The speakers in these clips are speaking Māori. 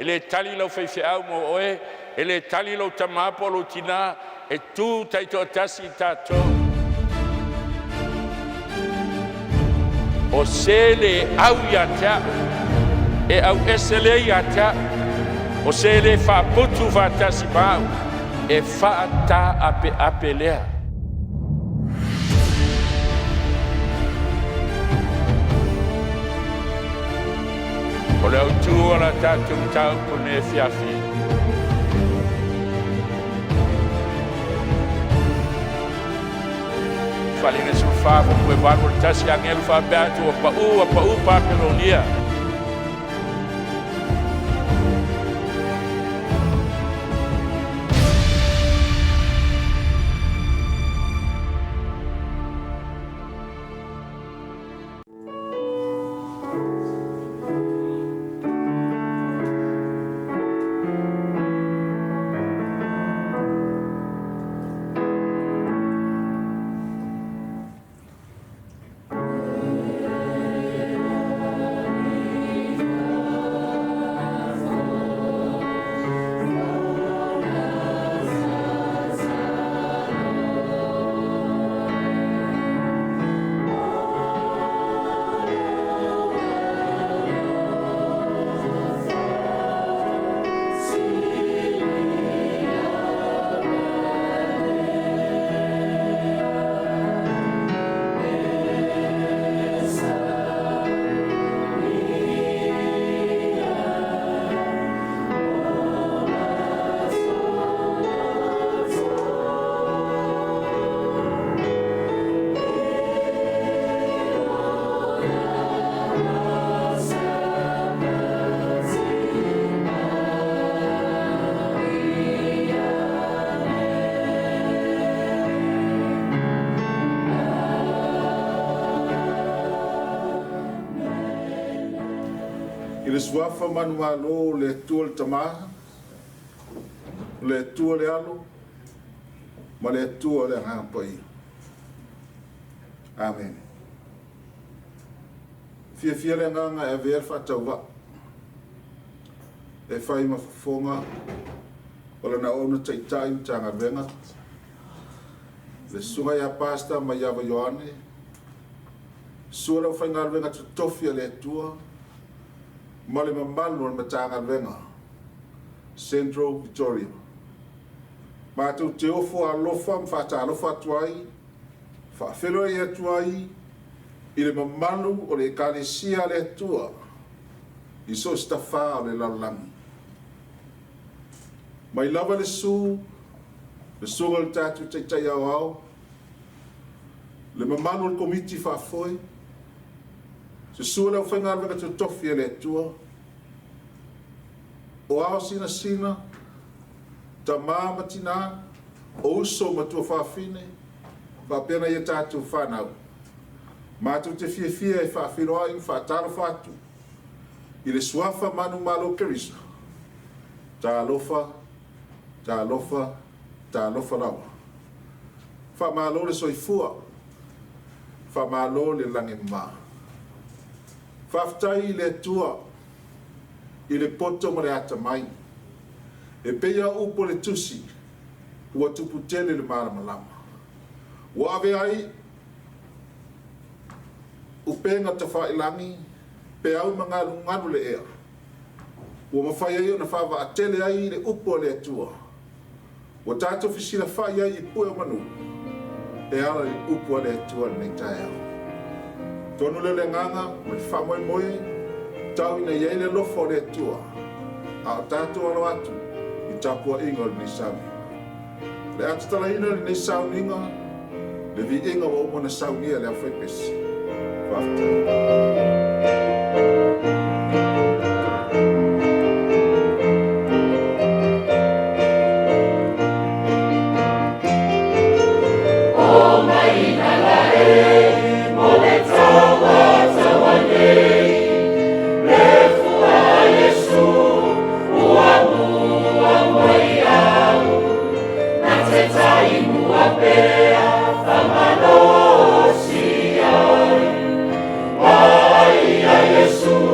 le tali lau Faafei'u mo oe, le tali lau tamapo lo tina, tu taito tasi tatou. O se le au ia ta, au esele ia ta, o se le whaputu whatasi pau, whaata ape lea. O le autu ala tatou tau kone fiafi. Falina sufa ko koe waru tasi angelu fa beatu o pa'u papelonia. Le suafa manualo le tua le tamaha, le tua le alo, ma le tua le hampai. Amen. Fia le nganga e ver Tatou. E fai mafonga, o le na ona Taitai tanga venga. Le sunga ya pasta Maiava Ioane. Sura Aufaigaleuga tofia le tua. Malu Malu Matagaluega, Central Victoria. Matou te ofo alofa mfatalofa tuai, Faafeiloaiga tuai, i le mamalu o le ekalesia le tua, i so stafa o le laulangi. Mai lava le sunga le Tatou Taitai au, le mamalu le komiti Faafoi, se sua le Aufaigaleuga tofia le tua, o ao sina, ta matina, o uso matua whawhine, whapena ia Tatou Finau. Mātou te fia e Faafeiloaiga whaataro whatu, i le suafa manu malo kerisa, ta alofa lawa. Whamalo le soifua, whamalo le lange maa. Whaftai le tua, i le poto ma le atamai. E peia upo le tusi, ua tupu tele le malamalama. Ua ave ai, upenga ta faailangi, pe au ngadu le ea. Ua mawhai ai o na whawa atele ai le upo le tua. Ua tātou fisila whai ai I pue manu, e ala le upo le tua nei tae au. Tonu le nganga, me whamoe moe, tau ina iei le lofo le tua. A tātou alo atu, I tapua inga le Sauniga. Le atu talaina le Sauniga, le vi inga wa umona Sauniga le awhai Pese. Faafeiloaiga. Yesu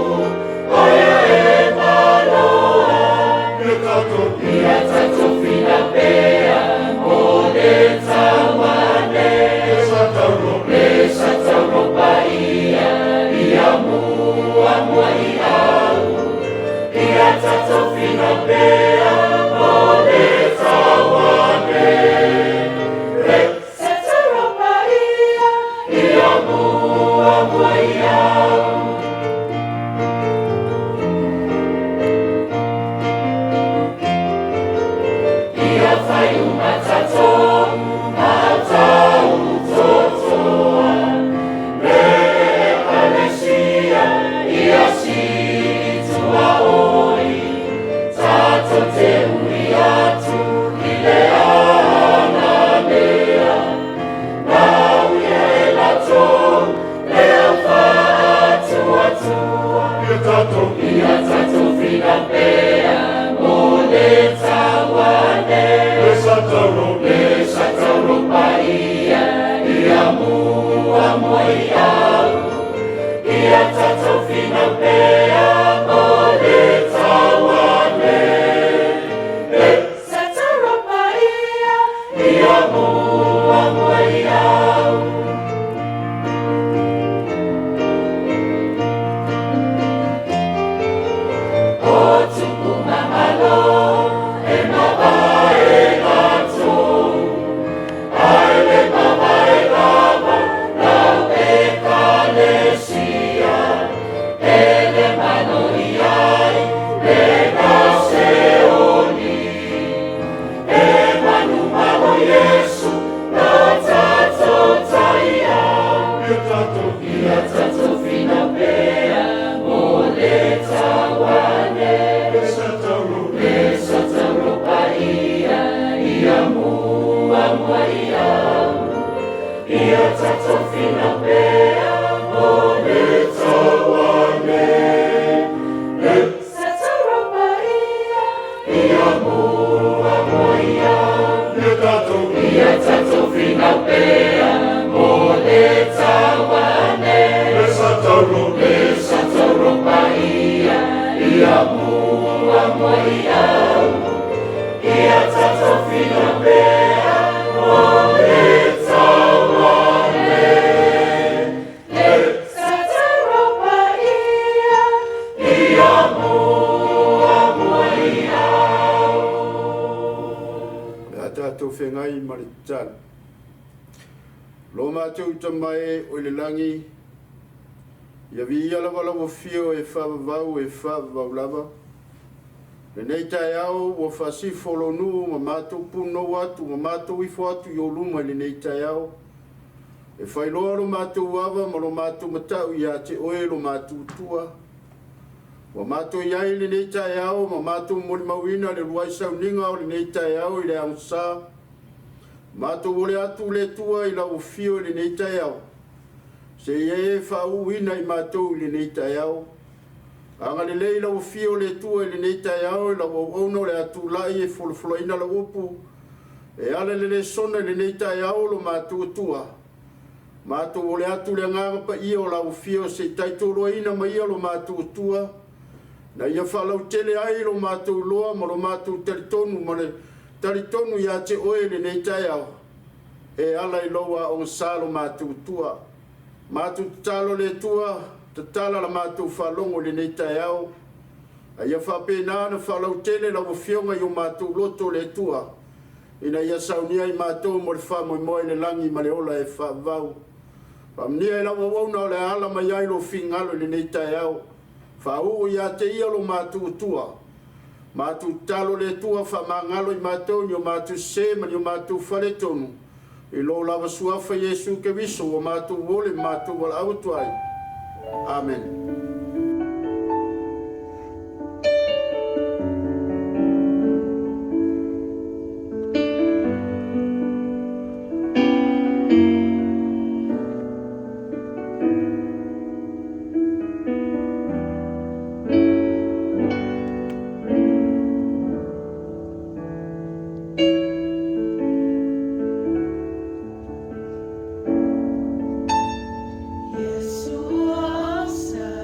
Nei tai au o fasifolo nu ma matou puno watu ma matou ifo atu i oluma le nei tai au. E whailoa lo matou ava ma lo matou matau ia te oe lo matou tua. Wa matou iai le nei tai au ma matou moli mawina le ruai Sauniga o le nei tai au i le Aoga Sa. Matou ole atu le tua i la ufio le nei tai au. Se ie Faai'u ina i matou le nei tai au. Anga le leila o fio le tua le nei tai au la o ono le atu lai e Sefulua'i la upu. E ale le sona le nei tai au lo matou tua. Matou o le atu le nganga pa ia o la o fio se Tatou ma ia lo matou tua. Na ia whalau tele ai lo matou loa ma lo matou taritonu ma le taritonu ia te oe le nei tai au. E ala i loa o sa lo matou tua. Matou talo le tua. Tatala la matou whalongo le nei tai au. A ia whapena na whalau tele la wafionga i o matou loto le tua. Ina ia saunia i matou mo le whamoi moe le langi ma le ola e whavau. Whamnia i la wawauna o le ala mai ai lo fingalo le nei tai au. Whau ia te ia lo matou tua. Matou talo le tua whamangalo i matou ni o matou se ma ni o matou whale tonu. I lo lava suafa Yesu ke viso o matou wole matou wala autuai. Amen. Yesu asa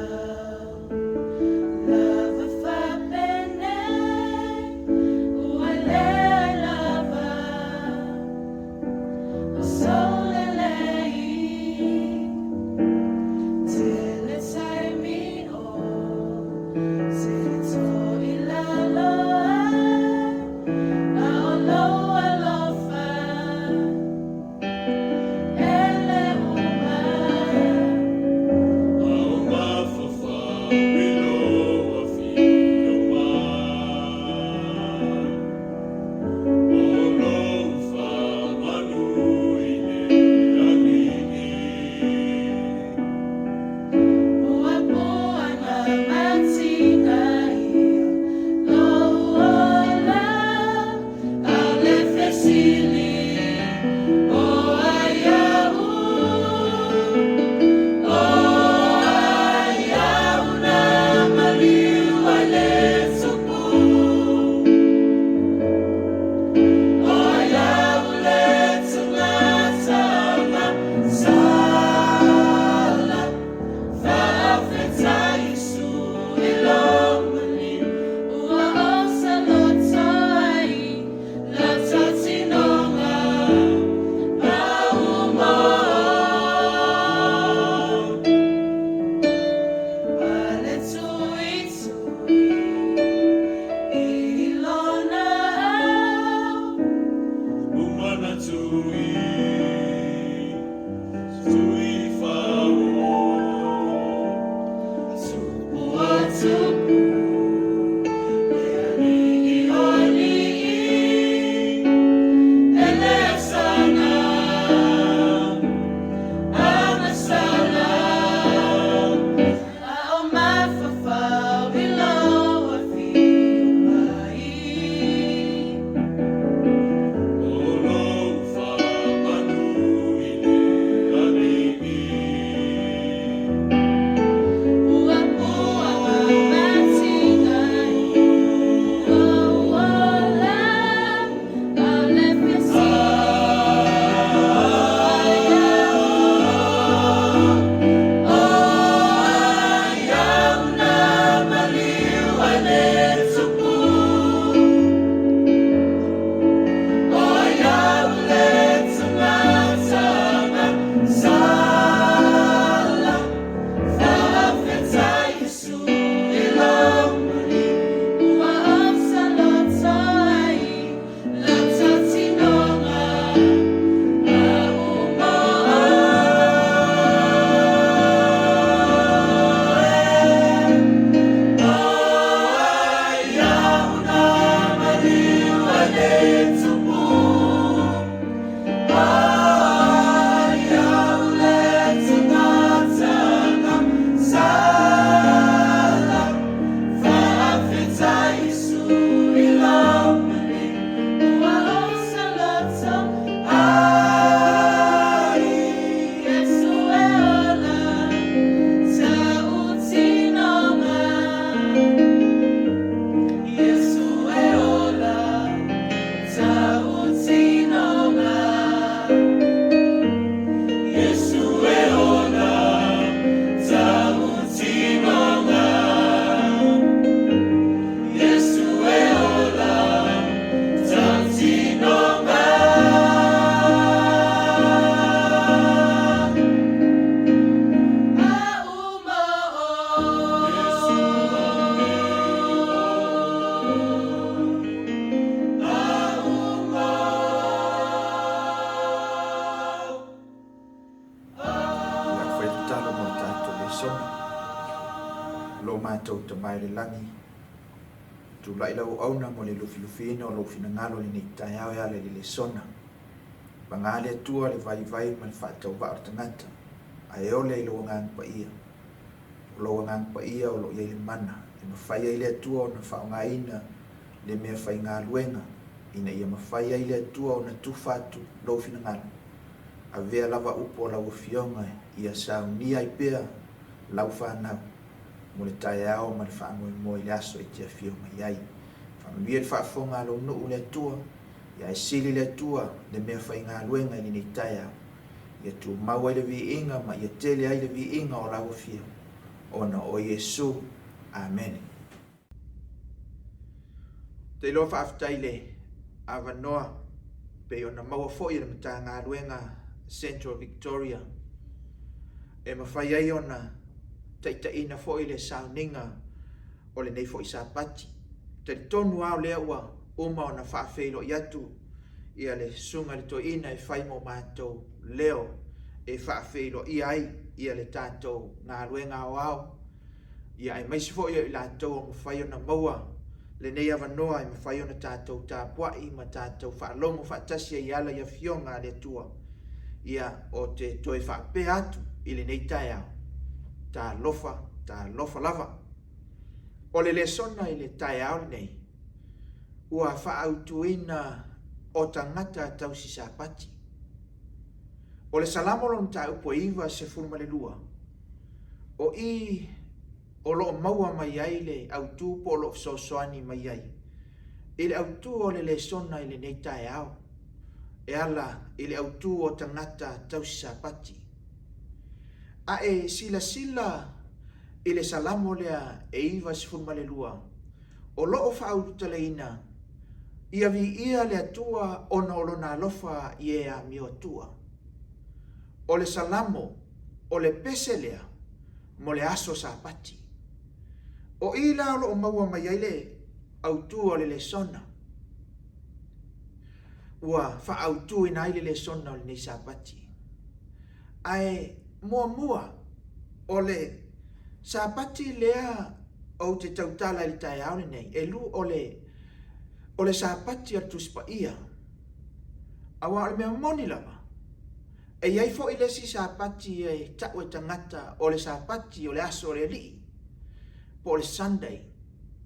tamai le langi tu lai lau auna mo le lufi-lufina o lo finangalo le nei au ya le Failesona mangale tua le vai ma le faatauva o le tangata ae ole i lo ngang pa ia o lo ia le mana e mawhai ai le atua o na whaongaina le mea Whaingaluega ina ia mawhai ai le atua o na tufatu lo finangalo a vea lava upo o lau fionga ia Sauniga i pea lau whanau mo le Tatou ma le whaangoe le aso i tia fionga iai whanauia le whaafonga lo nuu le atua ia e sili le atua le mea Whaingaluega i ni Tatou ia tu mau ai le viinga ma ia tele ai le viinga o lau fio ona o Iesu amen. Te lo whaafitai le avanoa pe ona maua fo'i le Matagaluega Central Victoria e mawhai ai ona taitaina fo'i le Sauniga o le nei fo'i Sapati te tonu au lea ua uma ona Faafeiloaiga atu ia le sunga le Toeaina e whai mo mātou leo e Faafeiloaiga ai ia le Tatou Galuega ao ia e maisi fo'i i lātou o mawhai ona maua le nei avanoa e mawhai ona Tatou tāpua'i ma Tatou whaalongo whaatasi ai ala ia fionga le tua ia o te toe whaapea atu i le nei Tatou ta lofa lava o le Failesona i le Tatou nei ua whaautuina o tangata tau si Sapati o le salamo lon taupu iwa Sefulua'i o i o lo maua mai ai le autu po lo sosoani mai ai i le autu o le Failesona i le nei Tatou e ala i le autu o tangata tau si Sapati a e sila i le salamo lea e iwa Sefulua'i o lo o whautaleina ia vi ia le atua ona o lona alofa i e a mio atua o le salamo o le Pese lea mo le aso Sapati o ila o lo maua mai ai le autu o le Failesona ua whaautu ina ai le Failesona o le nei Sapati ai mua o le Sapati lea o te tautala i Tatou nei e lu o le Sapati al tuspaia awa o le mea moni lava e iai fo i le si Sapati e tau e tangata o le Sapati o le aso o le li po le Sunday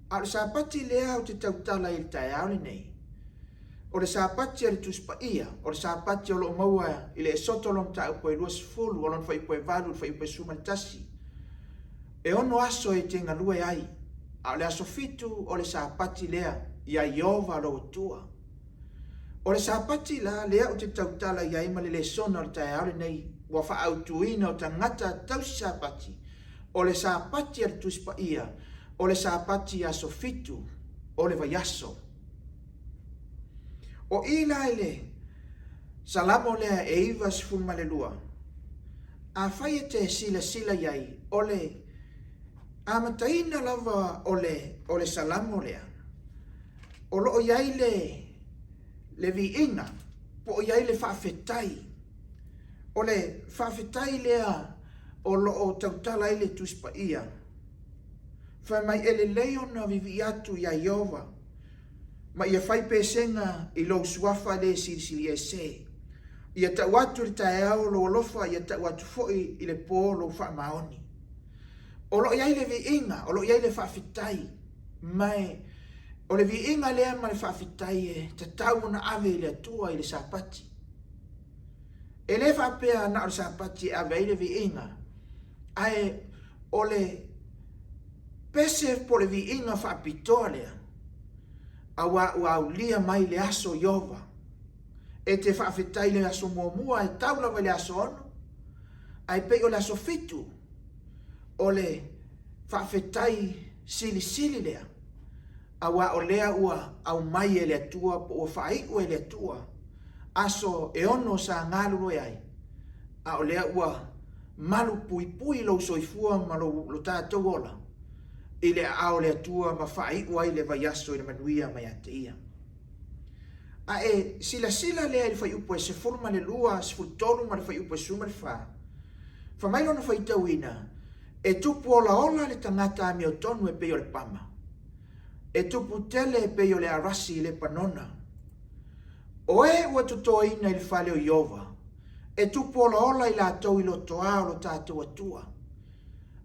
a le Sapati lea o te tautala i Tatou nei o le Sapati al tuspaia o le Sapati o lo maua i le soto lom tau po e lua sefulu o lon fai po e valu fai po e sumaltasi e ono aso e te ngalue ai a le aso fitu o le Sapati lea ia Iova lo tua o le Sapati la lea o te tautala ia ima le Failesona o le Tatou nei ua whaautuina o tangata tau si Sapati o le Sapati al tuspaia o le Sapati aso fitu o le vaiaso o ila ele salamo lea e iwa Sefulua'i a whai e te sila iai o le amataina lava o le salamo lea o loo iai le viinga po iai le whaafetai o le whaafetai lea o loo tautala i le tuspaia whai mai ele leo na vivi atu ia Iova ma ia whai pesenga i lo suafa le sirisiri e se ia tau atu le Tatou lo olofa ia tau atu foi i le pō lo whaamaoni o lo iai le viinga o lo iai le whaafetai mai o le viinga lea ma le whaafetai e tatau na ave i le atua i le Sapati e le whaapea na o le Sapati ave i le viinga ai o le Pese po le viinga Faapitoa lea awa uaulia mai le aso Iova e te whaafetai le aso muamua e taulawa le aso ono ai pei o le aso fitu o le whaafetai sili lea awa o lea ua au mai e le atua po ua Faai'u e le atua aso e ono sa ngalu roe ai a o lea ua malu pui lo soifua ma lo tātou ola i le ao le atua ma Faai'u ai le vaiaso i le manuia mai ateia a e sila lea i le Faai'u po e sefulu ma le lua sefulu tolu ma le Faai'u po e suma le fa mai lona faitauina E tupu ola le tangata mi o tonu e peo le pama. E tupu tele e peo le arasi le panona. Oe ua Toeaina i le fale o Iova. E tupu ola i la tau i lo toa o lo tātou atua.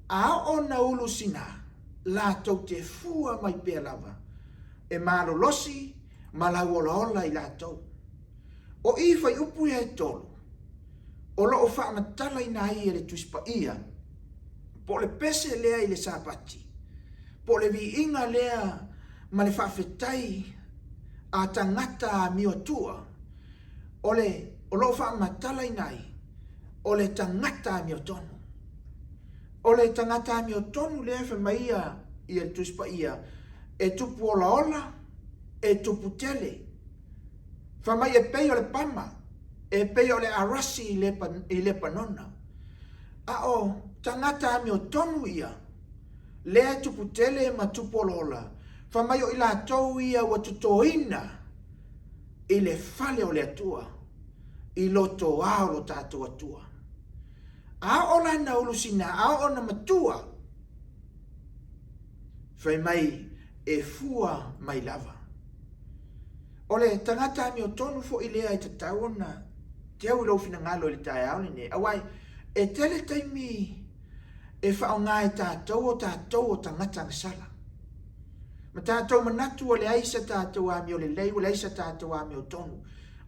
A ona ulu sina, la tau te fua mai pea lava. E malo losi, malau ola i la tau. O i fai upu ia e tolu. O lo o wha matala i na ia le tuispaia. Po le pese lea i le Sapati. Po le vi inga lea ma le faafetai a tangata a miotua. O lo wha matala i nai. O le tangata a miotonu. O le tangata a miotonu lea fe maia i le tuispaia. E tupu ola, e tupu tele. Fa mai e peo le pama. E peo le arasi i le panona. A o tangata a miotonu ia. Lea tupu tele ma tupu ola. Fa mai o ila tau ia wa Toeaina. I le fale o le atua. I lo toa o lo tātou atua. A ola na ulusina, a ona matua. Fai mai e fua mai lava. Ole tangata mi o tonu fo ilea i Tatou na te au ilo fina ngalo i le tae au ne. Awai, e tele taimi e whao ngā e tātou o tangata ngasala. Ma tātou manatu o le aisa tātou a mi o le lei, o le aisa tātou a mi o tonu.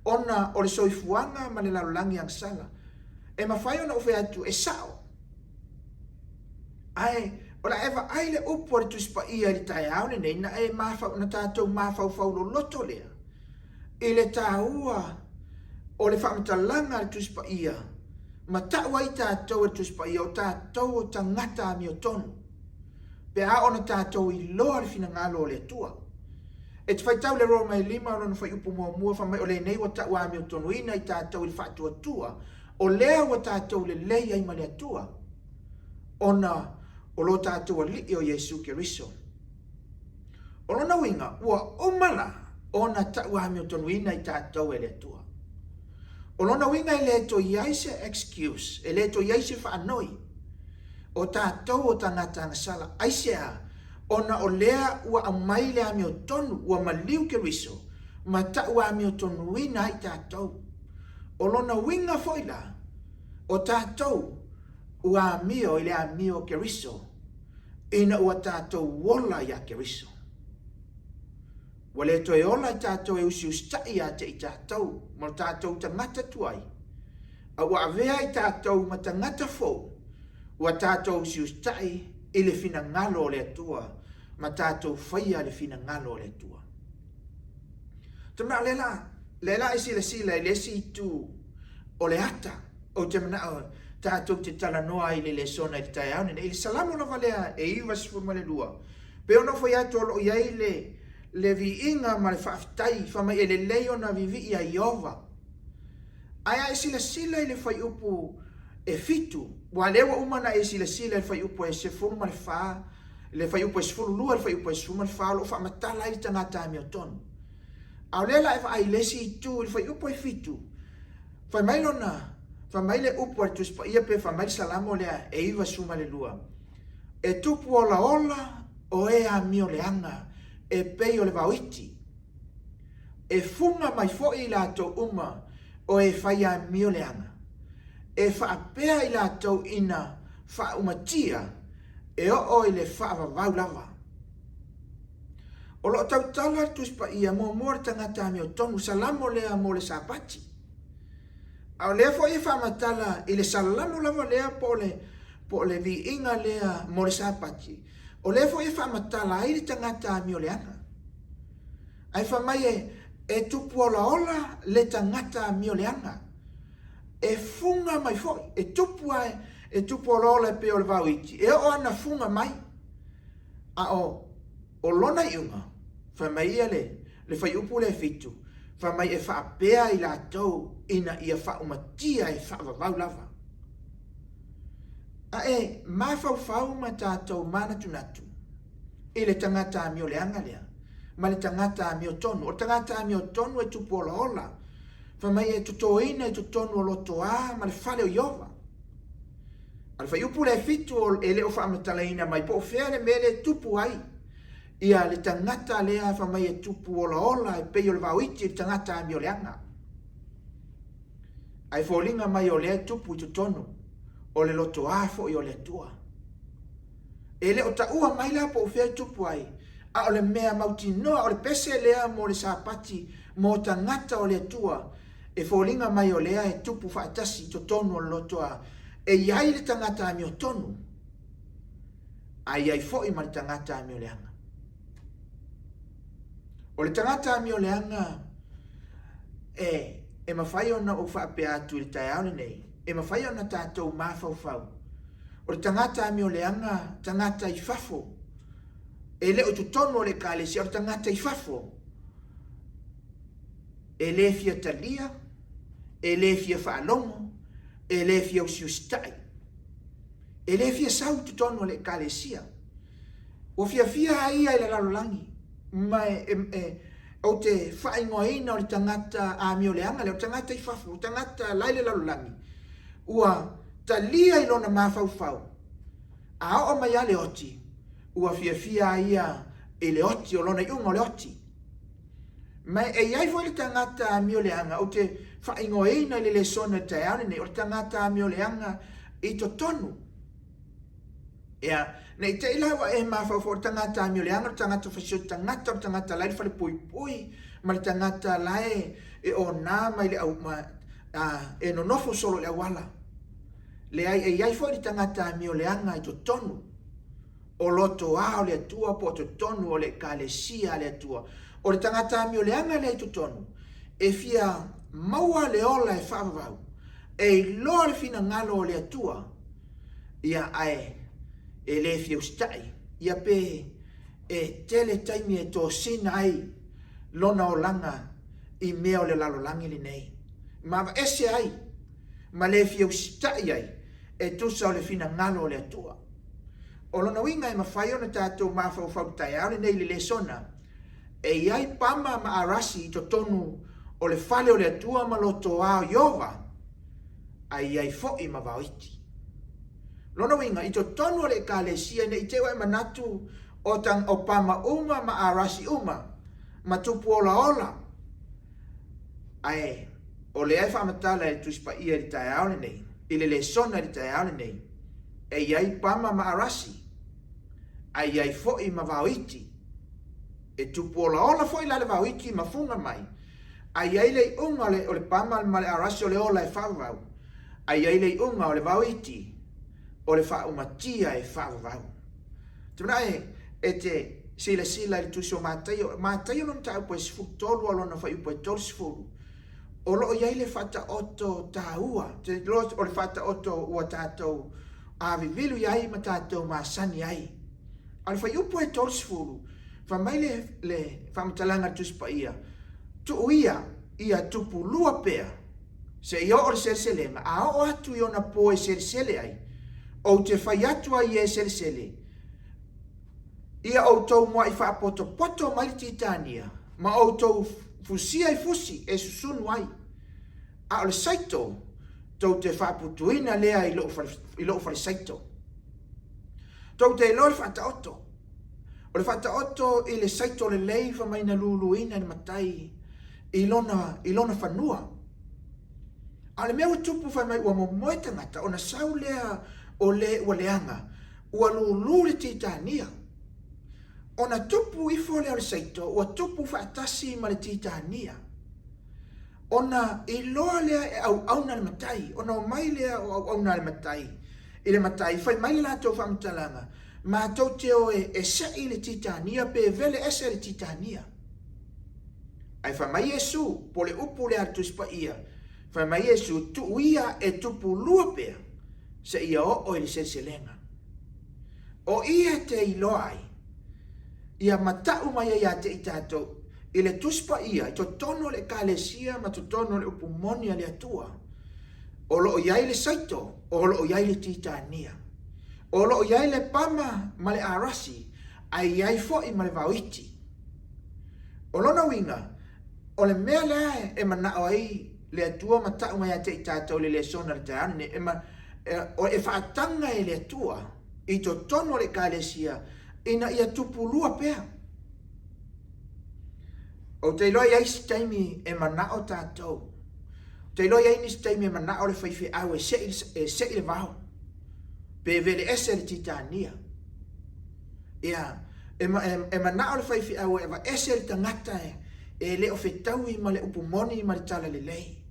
Ona o le soifuanga ma le larolangi ngasala. E mawhai ona uwhi atu e sao. Ai, ola ewa aile upo le tuispaia i le tae au ne, na e mawhau na tātou mawhau lo loto lea. I le tāua o le whamatalanga le tuispaia. Ma taua i tātou e tuispaia o tātou o tangata mi o tonu. Pe a ona tātou i loa le fina ngalo o le atua. E te whaitau le roa mai lima o na whai upo mua whamai o le nei wa taua mi o tonu ina i tātou i le whaatua tua. O lea wa tātou le lei ai ma le atua. Ona o lo tātou a li o Yesu Keriso. O lona winga ua umala ona taua mi o tonu ina i tātou e le atua. O lona winga e le to iaise excuse, e le to iaise whaanoi. O tātou o tangata ngasala, aisea, ona o lea ua amai lea mi o tonu, ua Maliu Keriso, ma taua mi o tonu ina i tātou. O lona winga foila, o tātou, ua amio i le amio Keriso, ina ua tātou wola ia Keriso. Wale to e ola i tātou e usi ustai a te i tātou, ma tātou tangata tuai. A wa avea i tātou ma tangata fōu, wa tātou usi ustai i le fina ngalo le atua, ma tātou whaia le fina ngalo le atua. Tamna lela i sila i le si tu o le ata, o te mana tātou te talanoa i le sona i te Taitai, i le salamo na valea e iwa Sefulua'i. Pe ono foi atu olo iai le vi inga ma le whaafitai, whamai e le leo na vivi i a Iova. Aia e sila i le whai upu e fitu, wa lewa umana e sila i le whai upu e sefulu ma le wha, le whai upu e sefululua, le whai upu e sefulu ma le wha, lo whaamatala i tangata mi o tonu. Au lela e wha lesi i tu, le whai upu e fitu, whai mailona, whamai le upu e tuspa ia pe whamai salamo lea e iwa suma le lua. E tupu ola o e a mio le anga, e pei o le vauiti. E funga mai fo i lato uma o e whai a mio le anga. E whaapea i lato ina wha umatia e o i le wha vau lava. O lo tau tala tuspa ia mo tangata mio tonu salamo lea mo le Sapati. Au lea fo i whamatala i le salamo lava lea po le vi inga lea mo le Sapati. O le fo e whamatala ai le tangata mi o le anga. Ai whamai e tupu ola le tangata mi o le anga. E funga mai foi, e tupu ola e pe o le vauiti. E o ana funga mai. A o lona iunga, whamai ia le whai upu le fitu. Whamai e whaapea i la tau ina ia whaumatia e whaavavau lava. A e, mawhau ma tātou mana tunatu. I le tangata mi o le anga lea. Ma le tangata mi o tonu. O tangata mi o tonu e tupu ola. Whamai e Toeaina e tonu o loto a ma le whale o Iova. Al faai'u le fitu o ele o faamatalaina mai po fea le mele tupu ai. Ia le tangata lea fa mai e tupu ola e pei o le vauiti le tangata ami o leanga. Ai fōlinga mai o lea tupu i tutonu o le loto afo i o le tua. Ele o taua mai la po fea tupu ai. A o le mea mauti noa o le pese lea mo le sapati mo tangata o le tua. E fōlinga mai o lea e tupu faatasi tutonu o le loto a. E iai le tangata ami o tonu. Ai fōi ma le tangata ami o leanga. O le tangata ami o leanga e mawhai ona o whaapea atu i le taiaone nei. E mawhai ona tātou mawhauwhau. O le tangata ami o leanga, tangata i fafo. E le o tutono o le kālesi, o le tangata i fafo. E le fia talia, e le fia whaalongo, e le fia usiustai. E le fia sau tutono o le kālesia. O fia ai le lalolangi. Mai o te whaingoina o le tangata a mi o leanga, le o tangata i fafu, o tangata laile lalulangi. Ua talia i lona mawhauwhau. A o mai a le oti, ua fia ia e le oti o lona iunga o le oti. Mai e iai foi le tangata a mi o leanga, o te whaingoina i le sona Taeaone nei, o le tangata a mi o leanga i to tonu. Ea, nei te ilawa e mawhauwhau tangata ami o leanga, tangata whasio tangata, tangata lai whale pui, ma le tangata lai e o nā mai le au ma e no nofo solo le awala. Le ai e iai fwoi tangata ami o leanga i to tonu. O loto a o le atua po to tonu o le kālesia le atua. O le tangata ami o leanga le i to tonu. E fia maua le ola e whawawau. E loa le fina ngalo o le atua. Ia ai e le fia ustai, ia pe e tele taimi e tō sina ai lona o langa i mea o le lalolangi li nei. Ma ese ai, ma le fia ustai ai, e tusa o le fina ngalo o le atua. O lona winga e mawhai ona tātou mawhau Taeaone nei li le sona, e iai pama ma arasi i to tonu o le fale o le atua ma loto a Iova, a iai fo'i ma vauiti. Lona winga, i to tonu le kālesia ne i te wai manatu o pama uma ma arasi uma, ma tupu ola. Ai, o le ai whamatala e tuspaia i Taeaone nei, i le sona i Taeaone nei, e iai pama ma arasi, ai iai fo'i ma vauiti, e tupu ola fo'i la le vauiti ma funga mai, ai iai le unga o le pama ma le arasi o le ola e whawau, ai iai le unga o le vauiti, o le whaumatia e whawau. Tuna e te sila i tusi o mātai o lona tau po e sifutolu o lona whaiu po e tolu sifuru. O loo iai le whata oto tāua, o le whata oto ua tātou a vivilu iai ma tātou māsani ai. A le whaiu po e tolu sifuru, whamai le whamatalanga tusi pa ia, tu ia tupu lua pea, se i o le seleselenga, a o atu i ona po e selesele ai, o te whai atua i e sele. Ia o tau mua i whaapoto mai titania, ma o tau fusia i fusi e susunu ai. A o le saito, tau te whaaputuina lea i loo whare saito. Tau te loa le whaataoto. O le whaataoto i le saito le leifa mai na luluina ni matai i lona whanua. A le mea tupu whai mai ua momoe tangata o na sau lea o le ua leanga, ua lulu le titania. O na tupu i fo lea le saito, ua tupu whaatasi ma le titania. O na i loa lea e au na le matai, o na o mai lea o au na le matai. I le matai, whai mai le lato whamtalanga, ma tau te o e sai le titania, pe vele ese le titania. Ai whai mai Yesu, po le upu le artuspa ia, whai mai Yesu, tu ia e tupu lua pea, se ia o ili selselenga. O ia te iloa ai, ia matau mai ia te i tātou, i le tuspa ia, i to tono le kālesia, ma to tono le upumonia le atua. O loo iai le saito, o loo iai le titania. O loo iai le pama ma le arasi, ai iai fo'i ma le vauiti. O lona winga, o le mea lea e manao ai le atua matau mai ia te i tātou le sona le Taeaone, o e whaatanga e le atua i to tono le kalesia ina ia tupulua pea. O te loa iai staimi e mana o tātou. Te loa iai ni staimi e mana o le Faafei'u e se le vau. Pe vele ese le titania. Ia, e mana o le Faafei'u e va ese le tangata e le o fetaui ma le upumoni ma le tala le lei.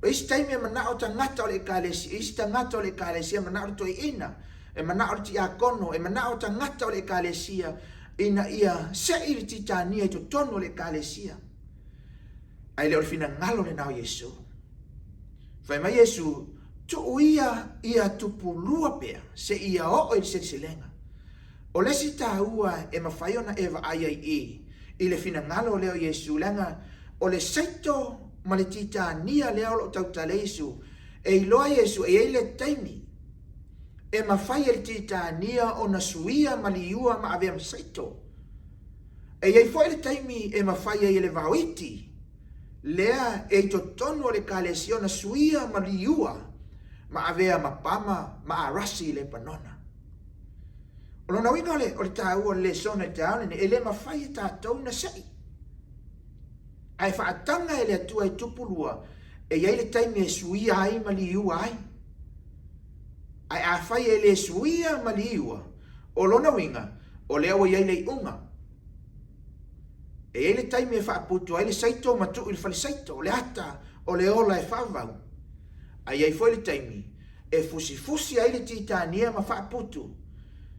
O isi taimi e mana o tangata o le kalesi, isi tangata o le kalesi e mana o le Toeaina, e mana o le tiakono, e mana o tangata o le kalesia, ina ia se ili titania i to tono le kalesia. Ai le o le fina ngalo le nao Yesu. Fai mai Yesu, tu ia tupulua pea, se ia o ili se lenga. O lesi taua e mawhaiona eva ai i le fina ngalo leo Yesu, lenga o le saito ma le titania leo lo tautale Yesu, e iloa Yesu e eile taimi, e mawhai e le titania o na suia Maliu ma avea saito. E iei fo ele taimi e mawhai e le vauiti, lea e to tono le kalesio na suia Maliu ma avea mapama ma arasi le panona. O lona winga o le tāua le sona e tāone e le mawhai e tātou na sei. Ai whaatanga e le atua e tupulua e iei le taimi e suia ai Maliu ai. Ai a whai e le suia Maliu o lona winga o le awa iei le unga. E iei le taimi e whaaputu ai le saito matu i le whale saito o le ata o le ola e whaavau. Ai iei foi le taimi e fusi ai le titania ma whaaputu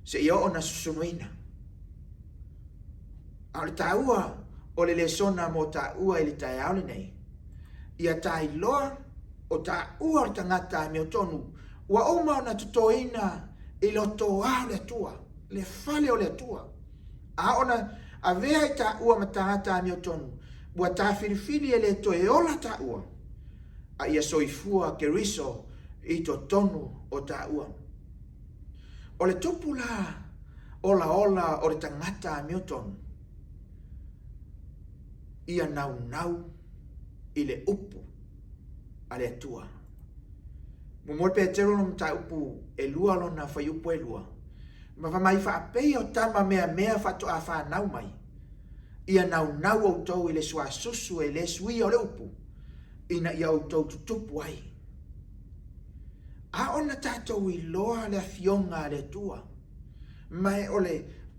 se ia o na susunuina. A le tāua o le lesona mo tāua i le tai aole nei. Ia tai loa o tāua o le tangata me o tonu. Ua oma o na Toeaina i lo toa le atua. Le fale o le atua. A ona a vea i tāua ma tangata me o tonu. Ua tā filifili e le toe ola tāua. A ia soifua ke riso i to tonu o tāua. O le tupu la ola o le tangata me o tonu. Ia nau i le upu a le atua. Mumor pe tero no mta upu e lua lona Faai'u e lua. Ma va mai whaapei o tama mea whato a whanau mai. Ia nau au tau i le sua susu e le sui o le upu. Ina ia au tau tutupu ai. A ona tātou i loa le fionga le tua. Mai o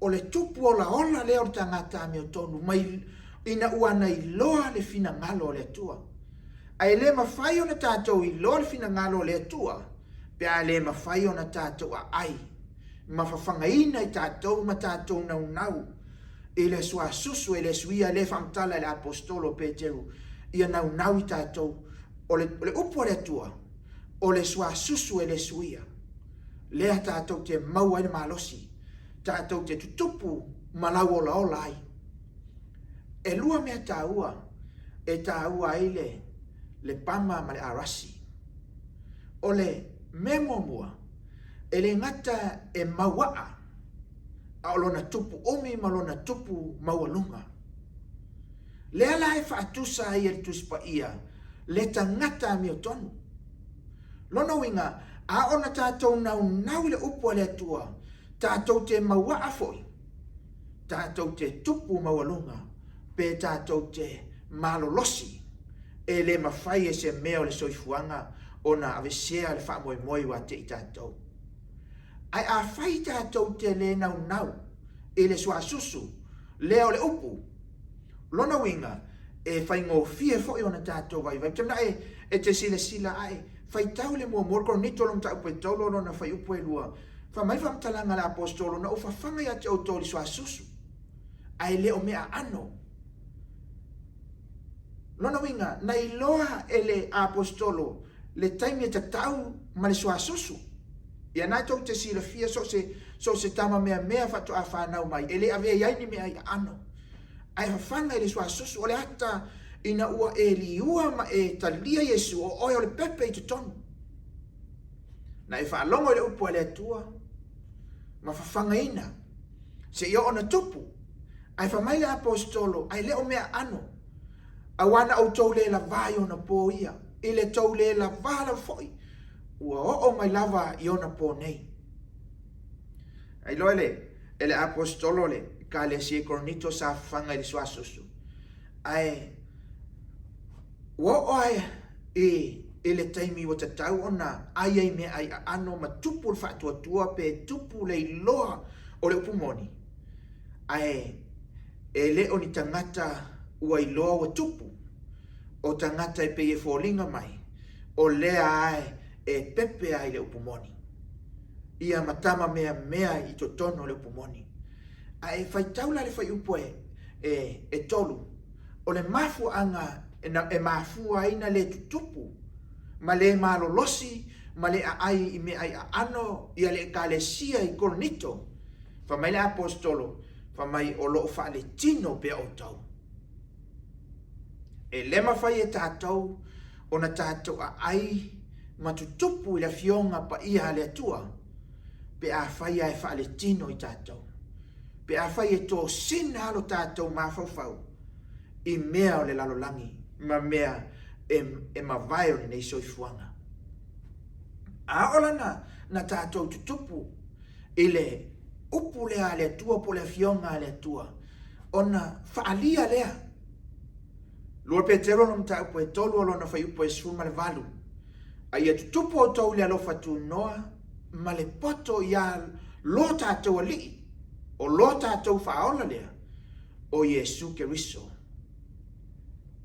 le tupu ola leo o tangata me o tonu. Mai ina uana i loa le fina ngalo le tua. Ai le mawhai o na tātou i loa le fina ngalo le tua. Pe a le mawhai o na tātou a ai. Mawhawhangaina i tātou ma tātou nau. I le sua susu e le suia le whamtala le apostolo Peteru. Ia nau i tātou. O le upo le tua. O le sua susu e le suia. Lea tātou te maua le malosi. Tātou te tutupu malau ola ai. E lua mea tāua. E tāua ai le pama ma le arasi. O le memomua. E le ngata e mawaa. A o lona tupu omi ma lona tupu maualunga. Lea la e whaatusa ai e tuspa ia. Le tangata mi o tonu. Lona winga, a ona tātou nau le upu le atua, tātou te mawaa foi, tātou te tupu maualunga, pe tātou te malolosi, e le mawhai e se mea o le soifuanga, ona avesea le whaamoe wa te i tātou. Ai a whai tātou te le nau, e le suasusu, leo le upu, lona winga, e whai ngō fie foi ona tātou vai, tamna e te sila ai, fai tau le mua morko nito lom ta upe tolo no na fai upe lua. Fa mai fam talanga la apostolo na ufa fanga ya te autori sua susu. Ai leo mea ano. Lona winga, na iloa ele apostolo le taimi e tatau ma le sua susu. Ia nai tau te sila fia so se tama mea fatu a whanau mai. Ele avea iai ni mea ia ano. Ai fa fanga ele sua susu. Ole hata ina ua e liua ma e talia Yesu o oi o le pepe i te tonu. Na e whaalongo le upu le atua, ma whawhanga ina. Se ia ona tupu, ai whamai le apostolo, ai leo mea ano. A wana au tau le la vai o na po ia, i le tau le la vala foi. ua o mai lava i ona po nei. Ai loa ele apostolo le ka le si koronito sa fanga i suasusu. Ai o ai le taimi o tatau ona ai me ai ano ma tupu le whaatuatua pe tupu le iloa o le upumoni. Ai le o ni tangata ua iloa o tupu o tangata e pe e fōlinga mai o lea ai e pepe ai le upumoni. Ia matama mea i to tono le upumoni. Ai whaitaula le whaiupo e tolu o le mafu anga e mafu aina le tutupu ma le malolosi ma le ai i me ai ano ia le kalesia i koronito fa mai le apostolo fa mai o lo fa le tino pe o tau e le mafai e tatou ona tatou ai ma tutupu i la fionga pa ia le atua pe a fai e fa le tino i tatou pe a fai e to sina alo tatou mafau i mea o le lalolangi ma mea e mawai o nei soifuanga. A ola na tatou tutupu i le upu lea le atua po le fionga le atua ona faalia lea. Lua Petero no mta upo e tolu alo na fai upo e suma le valu. A ia tutupu o tau le alofa tu noa ma le poto ia lo tatou ali o lo tatou faola lea o Yesu Keriso.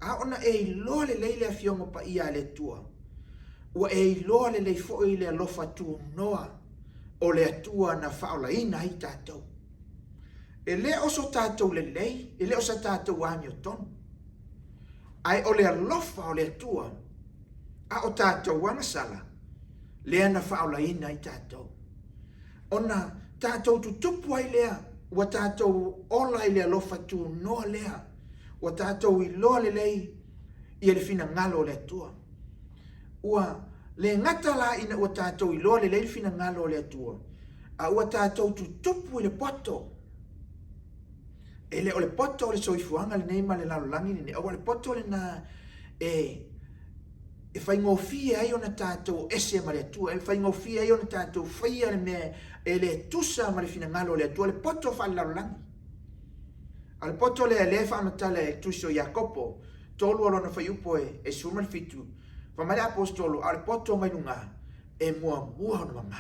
A ona e iloa le leile a fionga pa ia le tua. Ua e iloa le leifo i le alofa tu noa o le atua na faolaina i tatou. E le oso tatou le lei, e le osa tatou ami o tonu. Ai o le alofa o le atua, a o tatou wana sala, lea na faolaina i tatou. Ona tatou tutupu ai lea, ua tatou ola i le alofa tu noa lea, ua tatou i loa le lei i le fina ngalo le atua. Ua le ngata la ina ua tatou i loa le lei fina ngalo le atua. A ua tatou tutupu i le poto. E le o le poto o le soifuanga le neima le lalolangi ne. O le poto le na e fai ngofia ai ona tatou ese ma le atua. E fai ngofia ai ona tatou faia le mea e le tusa ma le fina ngalo le atua. Le poto fa le lalolangi. Al poto le fa matala e tuso Jacopo, tolu alo na faiupo e suma le fitu. Fa mai apostolo al poto mai lunga e mua na mama.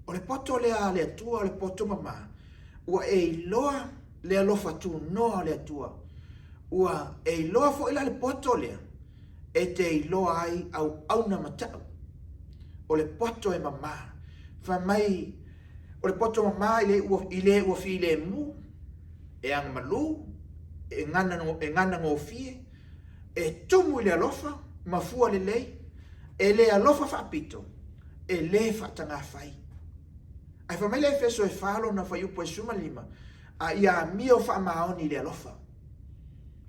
O le poto le atua le poto mama. Ua e loa le alofa tu noa le atua. Ua e loa fo ila le poto le e te loa ai au na matau. O le poto e mama. Fa mai o le poto mama ile ua fi le mu. E ang Malu, e ngana ngofie, e tumu i le alofa, mafua le lei, e le alofa faapito, e le faatanga fai. Ai fa mai le feso e falo na fai upo e suma lima, a ia mio fa maoni le alofa.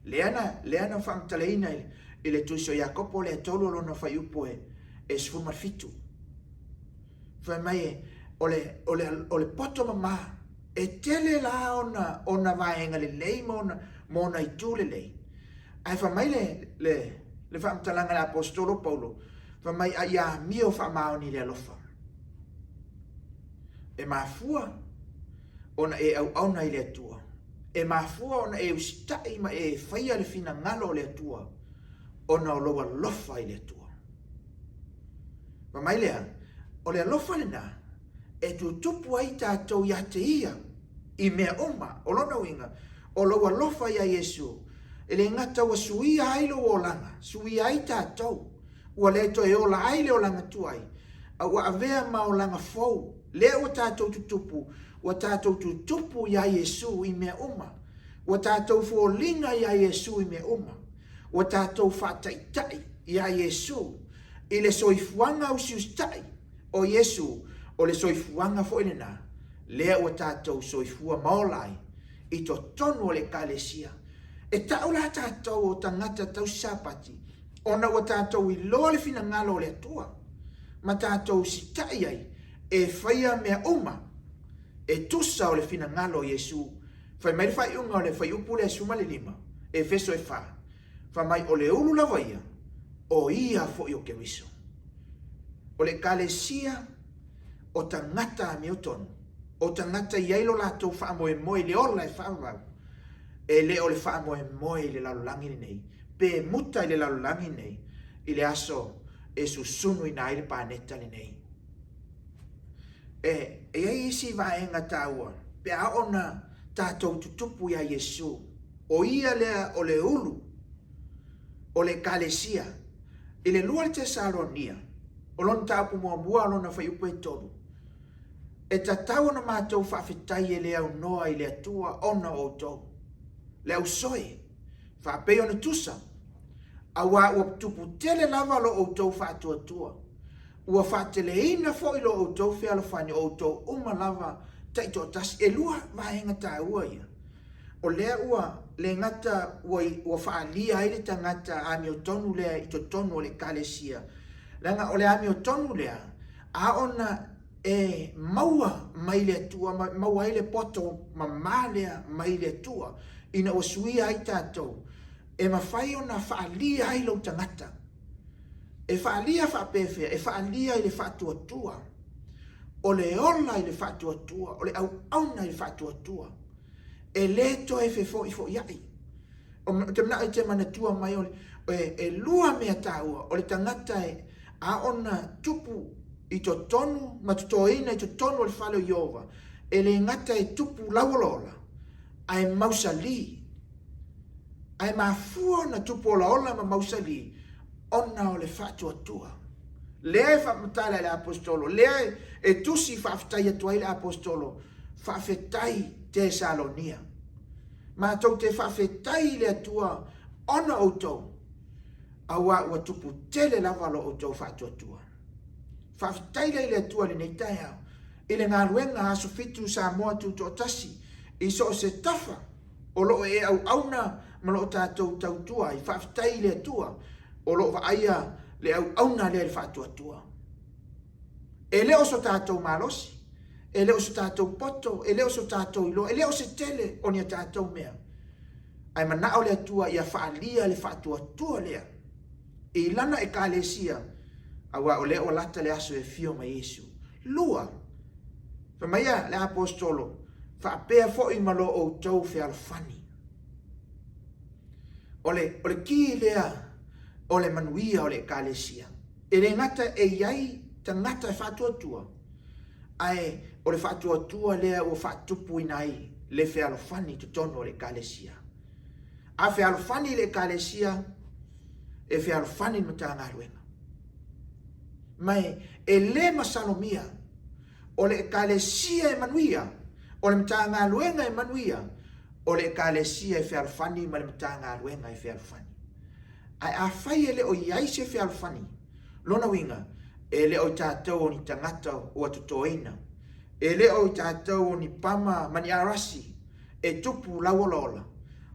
Leana fa mtaleina i le tuso Jacopo le tolu lo na fai upo e suma fitu. Fa mai o le poto mama, e tele la ona vaenga le lei mona i tu le lei. Ai fa mai le fa mtalanga le apostolo Paulo, fa mai a ia mio fa maoni le alofa. E mafua ona e au na i le atua. E mafua ona e ustai ma e faia le fina ngalo le atua. Ona o loa lofa i le atua. Fa mai lea, o le alofa le na, e tutupu ai tatou ia te ia i mea oma, o lona winga, o loa lofa ia Yesu. E le ngata wa suia ai lo o langa, suia ai tatou, ua le to e ola ai le o langa tuai, a ua avea ma o langa fou, le o tatou tutupu, ua tatou tutupu ia Yesu i mea oma, ua tatou fuolinga ia Yesu i mea oma, ua tatou faataitai ia Yesu, i le soifuanga usiustai o Yesu, o le soifuanga fo elena, lea ua tatou soifua maolai, i to tonu o le kalesia. E taula tatou o tangata tau Sapati, ona ua tatou i loa le fina ngalo le atua, ma tatou sitai ai, e faia mea uma, e tusa o le fina ngalo Yesu, fai mai le Faai'unga o le Faai'upu le suma le lima, e feso e fa mai o le ulu lavaia, o ia fo i o Keriso. o le kalesia o tangata a miotonu. O tangata iailo lato wha moe moe le ola e whaavau. E le o le wha moe moe le lalulangi nei. Pe muta i le lalulangi nei. I le aso e susunu i nai le paneta le nei. E ai isi vaenga taua. Pe a ona tatou tutupu ia Yesu. O ia lea o le ulu. O le kalesia. I le lua le Tesalonia. O lon tapu mua mua lona Faai'u e tolu. E tatau na mātou whaafetai e le au noa i le atua ona o tau. Le au soe. Whaapei ona tusa. Awa ua tupu tele lava lo o tau whaatuatua. Ua whaatele ina fo i lo o tau whialofani o tau uma lava taito tas e lua vahenga tā ua ia. O lea ua le ngata ua whaalia ai le tangata ami o tonu lea i to tonu o le kalesia. Langa o le ami o tonu lea a ona e maua mai le tua, maua i le poto ma malea mai le tua. Ina o suia ai tātou. E mawhai o na whaalia ai lau tangata. E whaalia whaapewhea, e whaalia i le whaatuatua. O le ola i le whaatuatua, o le au auna i le whaatuatua. E le to e fefo i fo iai. O te mna i te manatua mai o e lua mea tāua, o le tangata e a ona tupu i to tonu, ma to Toeaina i to tonu o le whalo Iova. E le ngata e tupu lauolola, ai mausali. Ai mafua na tupu ola ola ma mausali, ona o le whaatuatua. Lea e whaamatala le apostolo, lea e tusi whaafitai atuai le apostolo, whaafetai Tesalonia. Ma tau te whaafetai le atua, ona o tau, awa ua tupu tele lavalo o tau whaatuatua. Whaafetai le atua le nei tai au, ile ngā ruenga aso fitu sa moa tu to tasi, i so se tafa, o loo e au auna, ma loo tātou tautua, i whaafetai le atua, o loo waaia le au auna le whaatuatua. E leo so tātou malosi, e leo so tātou poto, e leo so tātou ilo, e leo se tele o nia tātou mea. Ai manao le atua ia whaalia le whaatuatua lea. I lana e kalesia, awa o leo lata le aso e fio ma Yesu. Lua, whamaia le apostolo, whaapea fo i malo o tau whialofani. Ole ki lea, ole manuia ole kalesia. E le ngata e iai ta ngata e whaatuatua. Ai, ole whaatuatua lea o whaatupu inai le whialofani tu tono ole kalesia. A whialofani le kalesia, e whialofani Matagaluega. Mai, e le masalomia, ole kalesia e manuia, ole Matagaluega e manuia, ole kalesia e whialofani ma le Matagaluega e whialofani. Ai a whai ele o iai se whialofani. Lona winga, ele o tātou o ni tangata o atu Toeaina. Ele o tātou o ni pama mani arasi, e tupu lauolola.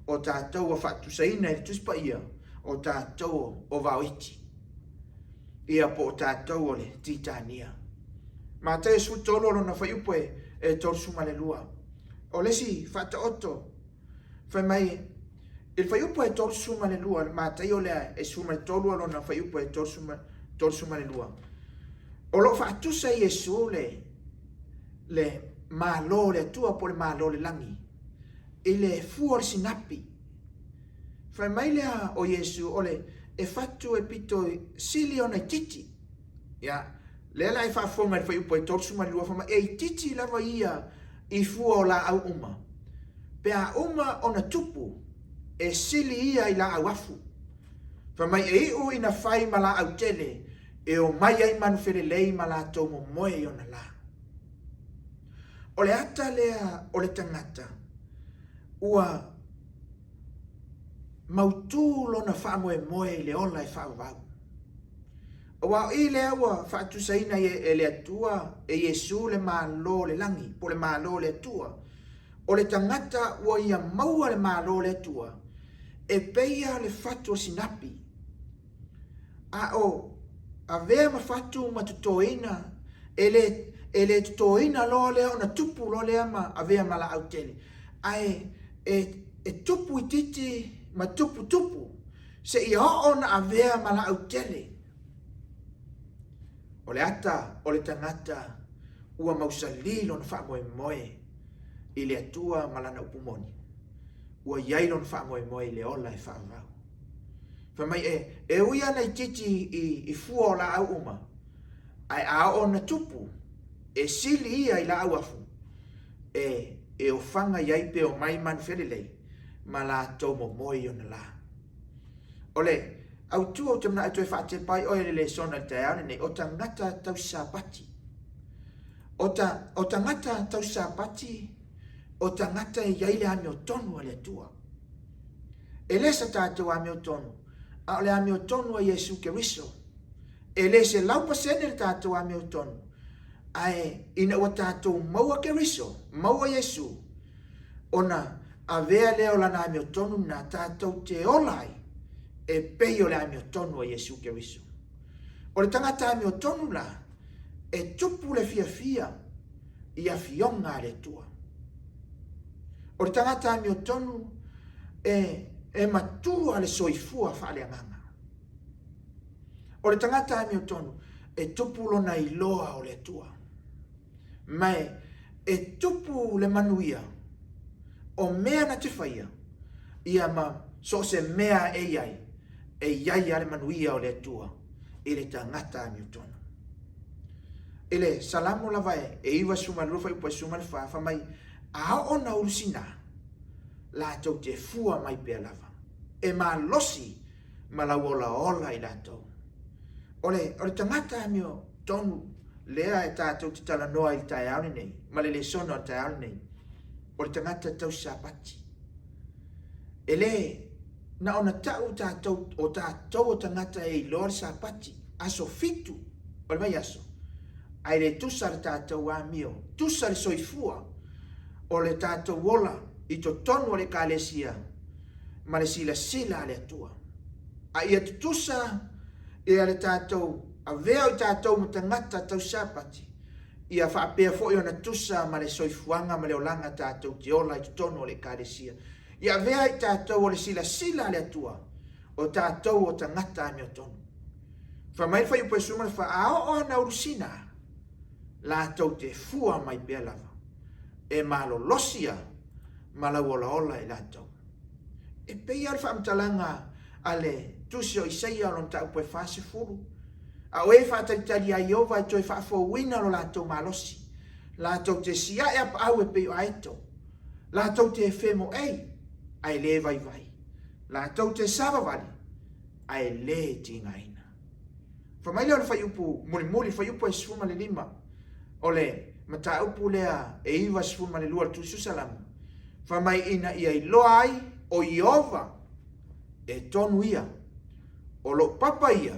O tātou o whatusaina e tuspaia, o tātou o vauiti. Ia po o tātou o le titania. Ma te su tolo lona Faai'u e torsu malelua. O lesi whata oto, whai mai, il Faai'u e torsu malelua, ma te o lea e su mai tolu lona Faai'u e torsu malelua. O lo whatusa Yesu le malo le tua po le malo le langi. I le fuor sinapi. Whai mai lea o Yesu ole e whatu e pito sili ona titi. Ya, lea la e whafonga le Faai'u e torsu malelua, whama e titi lava ia i fua o la au uma. Pea uma ona tupu e sili ia i la au afu. Whamai e iu ina whai ma la au tele e o mai ai manu wherelei ma la tau mo moe i ona la. O le ata lea o le tangata ua mautu lona whamoe moe le ola e whaavau. Wa i lea ua whaatusaina e le atua e Yesu le malo le langi po le malo le atua. O le tangata ua ia maua le malo le atua e peia le whatu o sinapi. A o a vea ma whatu ma tutoina e le tutoina lo lea ona tupu lo lea ma a vea ma la autele. Ai e tupu i titi ma tupu se i ona a vea ma la autele. O le ata, o le tangata, ua mausali lona whaamoemoe i le atua malana upumoni. Ua iai lona whaamoemoe i le ola e whaavau. Whamai e uia nei titi i fua o la au uma, ai a o na tupu, e sili ia i la au afu, e o whanga iai pe o mai man whelelei, ma la tau mo moi o na la. Ole, au tu o te mna atu e whaate pai o ele le sona te aone nei, o ta ngata tau Sapati. O ta ngata tau Sapati, o ta ngata e iai le ame o tonu a le tua. E le sa tātou ame o tonu, a le ame o tonu a Yesu Keriso. E le se lau pasene le tātou ame o tonu, ai ina ua tātou maua Keriso, maua Yesu, ona a vea leo lana ame o tonu na tātou te olai, e pei o le ame o tonu a Yesu Keriso. O le tangata ame o tonu la, e tupu le fia i a fionga le tua. O le tangata ame o tonu, e matua le soifua whaale anganga. O le tangata ame o tonu, e tupu lona i loa o le tua. Mai, e tupu le manuia, o mea na te whaia, ia ma so se mea e iai ale manuia o le tua, i le tangata ame o tonu. Ele salamo lavae, e iwa suma lufa upa suma le whaafa mai, a ona urusina, la tau te fua mai pia lava. E ma losi, ma la ola i la tau. Ole tangata ame o tonu, lea e tātou te tala noa i Taitai nei, ma le sona o Taitai nei, o le tangata tau Sapati. E le, na ona tau tātou o tangata e i loa Sapati, aso fitu, o le mai aso, ai le tusa le tātou a mio, tusa le soifua, o le tātou ola, i to tonu o le kālesia, ma le sila le atua. A ia tutusa, ia le tātou, a vea o tātou ma tangata tau Sapati, ia whaapea fo i ona tusa ma le soifuanga ma le olanga tātou te ola i to tonu o le kālesia. Ia vea i tātou o le sila le atua, o tātou o tangata ame o tonu. Whamai whai upa suma le wha o na urusina, la tau te fua mai pia lava, e malo losia, ma la ola i la tau. E pei al whaamtalanga ale tusi o Isaia lon tau poe Sefulu. A oe whaataritari a Iova e toi whaafouina lo la tau malosi. La tau te sia e ap au e pei o aeto. La tau te femo ei, ai le vai. La tau te savavali, ai le tingaina. Whamaile o le whaiupu, muli whaiupu e sfuma le lima. Ole, mata upu lea e iwa sfuma le lua tu susalamu. Whamai ina ia i loa ai o Iova e tonu ia. O lo papa ia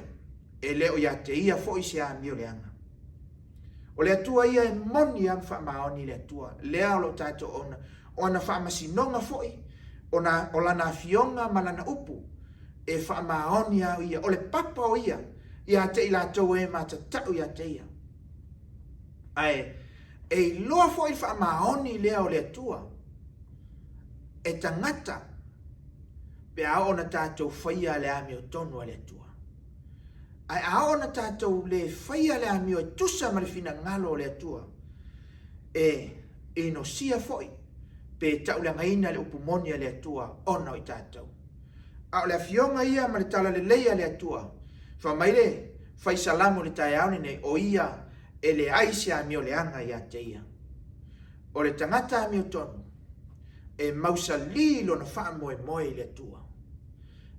e leo ia te ia fo i se a mio leanga. O le atua ia e moni am whamaoni le atua. Lea o lo tato ona. O ana whamasinonga fo i. O lana fionga malana upu. E whamaoni au ia. O le papa o ia. Ia te ila tau e mata tau ia te ia. Ai, e loa fo i whamaoni lea o le atua. E tangata pe a ona tātou whaia le ami o tonu a le atua. Ai a ona tātou le whaia le ami o tusa ma le fina ngalo o le atua. E no sia foi pe tau le ngaina le upumoni a le atua ona o i tātou. A o le afionga ia ma le tala le leia le atua. Whamaile, whai salamu le tai aune nei o ia e le aisi ami o le anga ia te ia. O le tangata ami o tonu. E mausa lilo na wha moe le atua.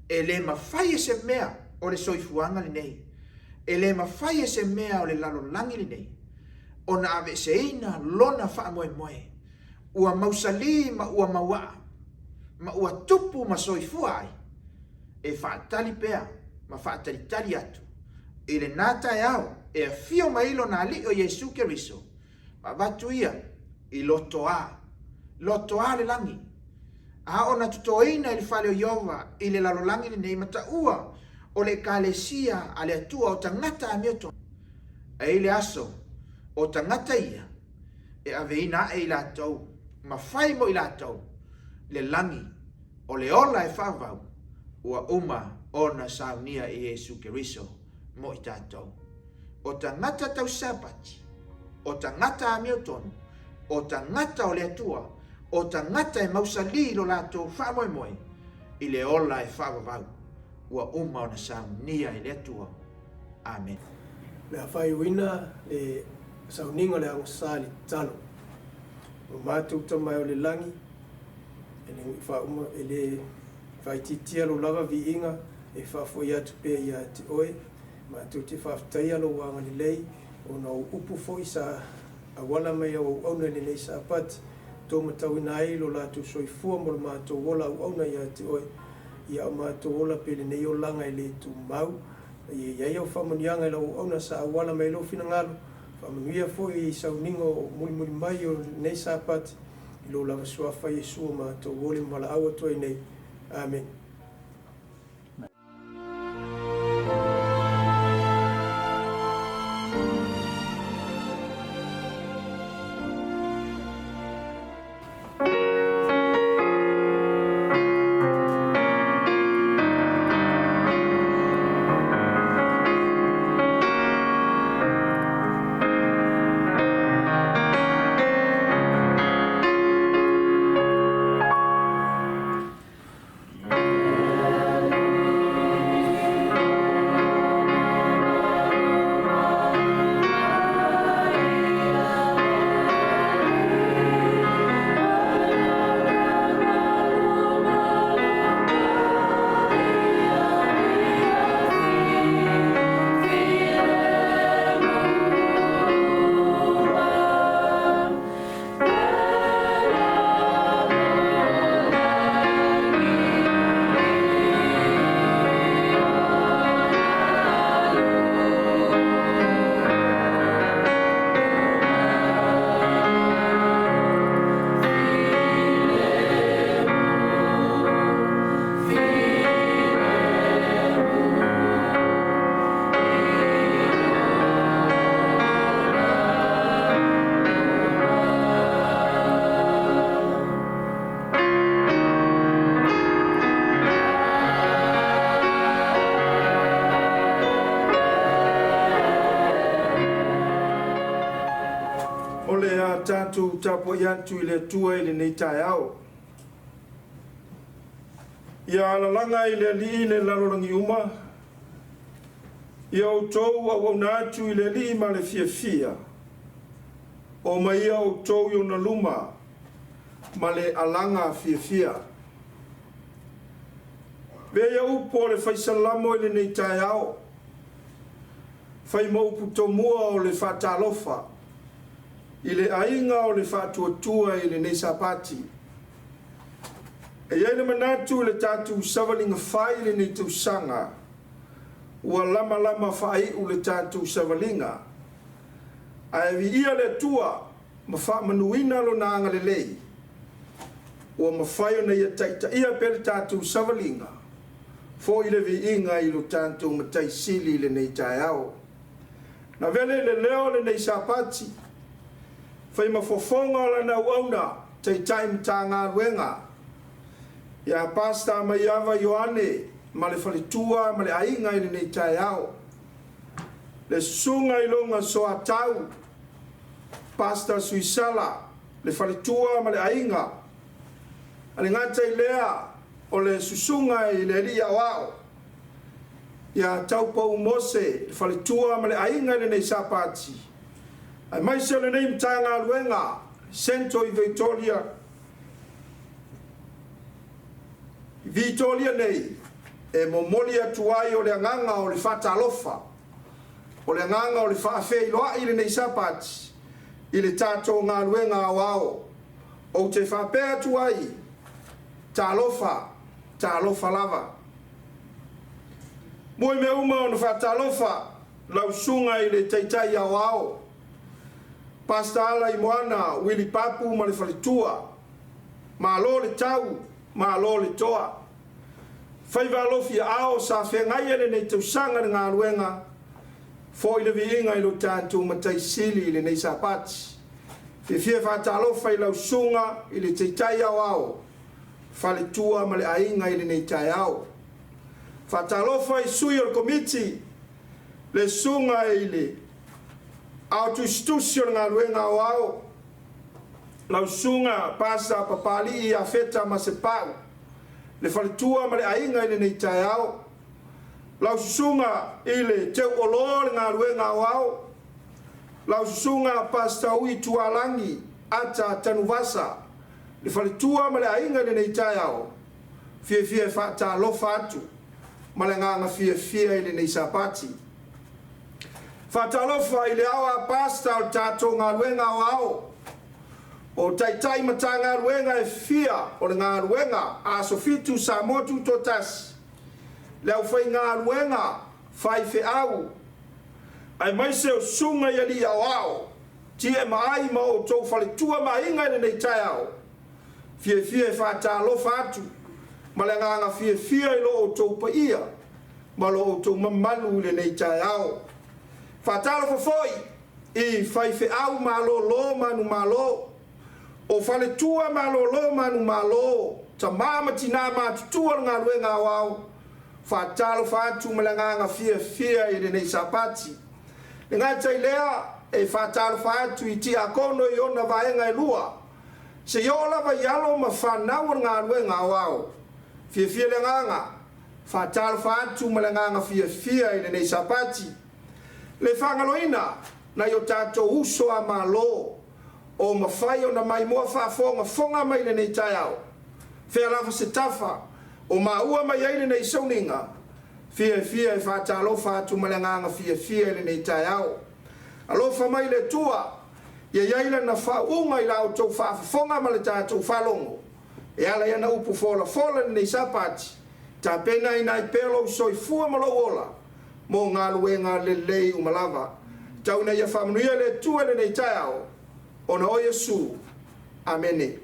E le mawhai se mea o le soifuanga le nei. E le mawhai se mea o le lalolangi le nei. O na ave se ina lona wha moe. Ua mausa li ma ua maua. Ma ua tupu ma Sefulua'i. E whaatali pea ma whaatali atu. E le nata e au e a fio mailo na li o Yesu Keriso. Ma watu ia i lotoa le langi. A ona Toeaina i le whale o Iova i le lalolangi le nei mata ua o le kālesia a le atua o tangata a mioto. E le aso o tangata ia e aveina e i la tau ma whai mo i la tau le langi o le ola e whavau ua uma ona Sauniga i Yesu Keriso mo i tātou. o tangata tau Sapati, o tangata a Milton, o tangata o le atua, o tangata e mausali lo lato whamoemoe, i le ola e whavavau, ua uma o na saunia i le atua. Amen. Le Faai'u le Sauniga le Aoga Sa le Tatalo. O mātou tamai o le langi, e le whauma, e le whaititia lo lava viinga, e whawhoi atu pe ia te oe, mātou te whawhtai alo wanga li lei, o na upu foi sa awala mai au auna le nei Sapati, tō matau ina ai lo lātou soifua mo le mātou wola au auna ia te oe, ia o mātou wola pe le nei o langa i le tu mau, ia au whamanianga i lau auna sa awala mai lo fina ngalo, whamanuia foi i Sauniga o muli mai o nei Sapati, i lo lava suafa Iesua mātou wole mala aua toi nei. Amen. Tatou tapu yantu i le tua i le nei Taiao. Ia alalanga i le li le lalorangi uma. Ia outou au natu i le li ma le fia. O mai ia outou i ona luma ma le alanga fia. Vea upo le faisalamo i le nei Taiao. Fai maupu tomua o le fatalofa. I le ainga o le Tuataua i le nei Sapati. E iai le manatu le Tatou savalinga fai le nei tausanga. Ua lama Faai'u le Tatou savalinga. A vi ia le tua ma manuina lo na anga le lei. Ua mawhai o na ia Taitai ia pe le Tatou savalinga. Fo i le vi inga i lo Tatou matai sili le nei Taiao. Na vele le leo le nei Sapati. Fai mafofonga la na uauna, Taitai Matagaluega. Ia pasta Maiava Ioane, ma le Failesona, ma le ainga i le nei Taiao. Le sunga i longa Tuataua, pasta Suisala, le Failesona, ma le ainga. Ale ngata i lea, o le susunga i le lia wao. Ia taupau Mose, le Failesona, ma le ainga i le nei Sapati. Ai mai se le nei Matagaluega, sento i Vitoria nei, e momoli atuai o le anganga o le fatalofa, o le anganga o le Faafeiloaiga le nei Sapati, i le Tatou Galuega awao, o te whapea atuai, talofa lava. Moi me uma o na fatalofa, lausunga i le Taitai awao, Pasta ala i moana, Uili papu ma le Failesona, ma lo le tau, ma lo le toa. Fai valofi ao sa whengai ele nei tausanga ni Galuega, fo i le viinga i lo Tatou matai sili i le nei Sapati. Fia whatalofa i lausunga i le Taitai ao, Failesona ma le ainga i le nei Taiao. Whatalofa i sui o komiti, le sunga i le Au tu stusio ngā luenga o au. Lau sunga pasa papali I a feta ma se pau. Le falitua ma le ainga I le nei tai au. Lau sunga I le teu olo le ngā luenga o au. Lau sunga pasta ui tualangi ata tanuvasa. Le falitua ma le ainga le nei tai au. Fie fata lofa atu. Ma le nganga fie I le nei Sapati. Fata lofa I le awa pasta o tatou ngā luenga o au. O Taitai mata ngā ruenga e fia o le ngā ruenga a sofitu sa motu totas. Le au fai ngā ruenga Faafei'u. Ai mai se o sunga I ali au au. Tie mai ma o tau falitua ma inga I nei tai au. Fie fata lofa atu. Ma le nganga fie I lo o tau paia. Ma lo o tau mamalu le nei tai au. Fata lofa foi I Faafei'u ma lo manu ma lo. O fale tua malolo manu malo ta mama tina ma tutua ngā luenga wau fa talo fa tu malanga fia I nei Sapati le ngā tai lea e fa talo fa tu I ti akono I ona vaenga I lua se yola va yalo ma Finau ngā luenga wau fia le nganga fa talo fa tu malanga fia I nei Sapati le Fai'aloina na yo tatou uso a malo o mawhai o na mai mua whaafonga mai nei tai au. Whea lafa se tafa o maua mai aile nei Sauniga. Fia e whaatalo whaatu malanganga fia nei tai au. Alofa mai le tua ia iaila na whaunga I lau tau whaafonga ma le tātou whalongo. E ala ia na upu fola nei Sapati. Ta pena I nai pelo soi fua malo ola. Mo ngā luenga le lei umalava. Tauna ia whamanuia le tua le nei tai au. Ona o Yesu. Amene.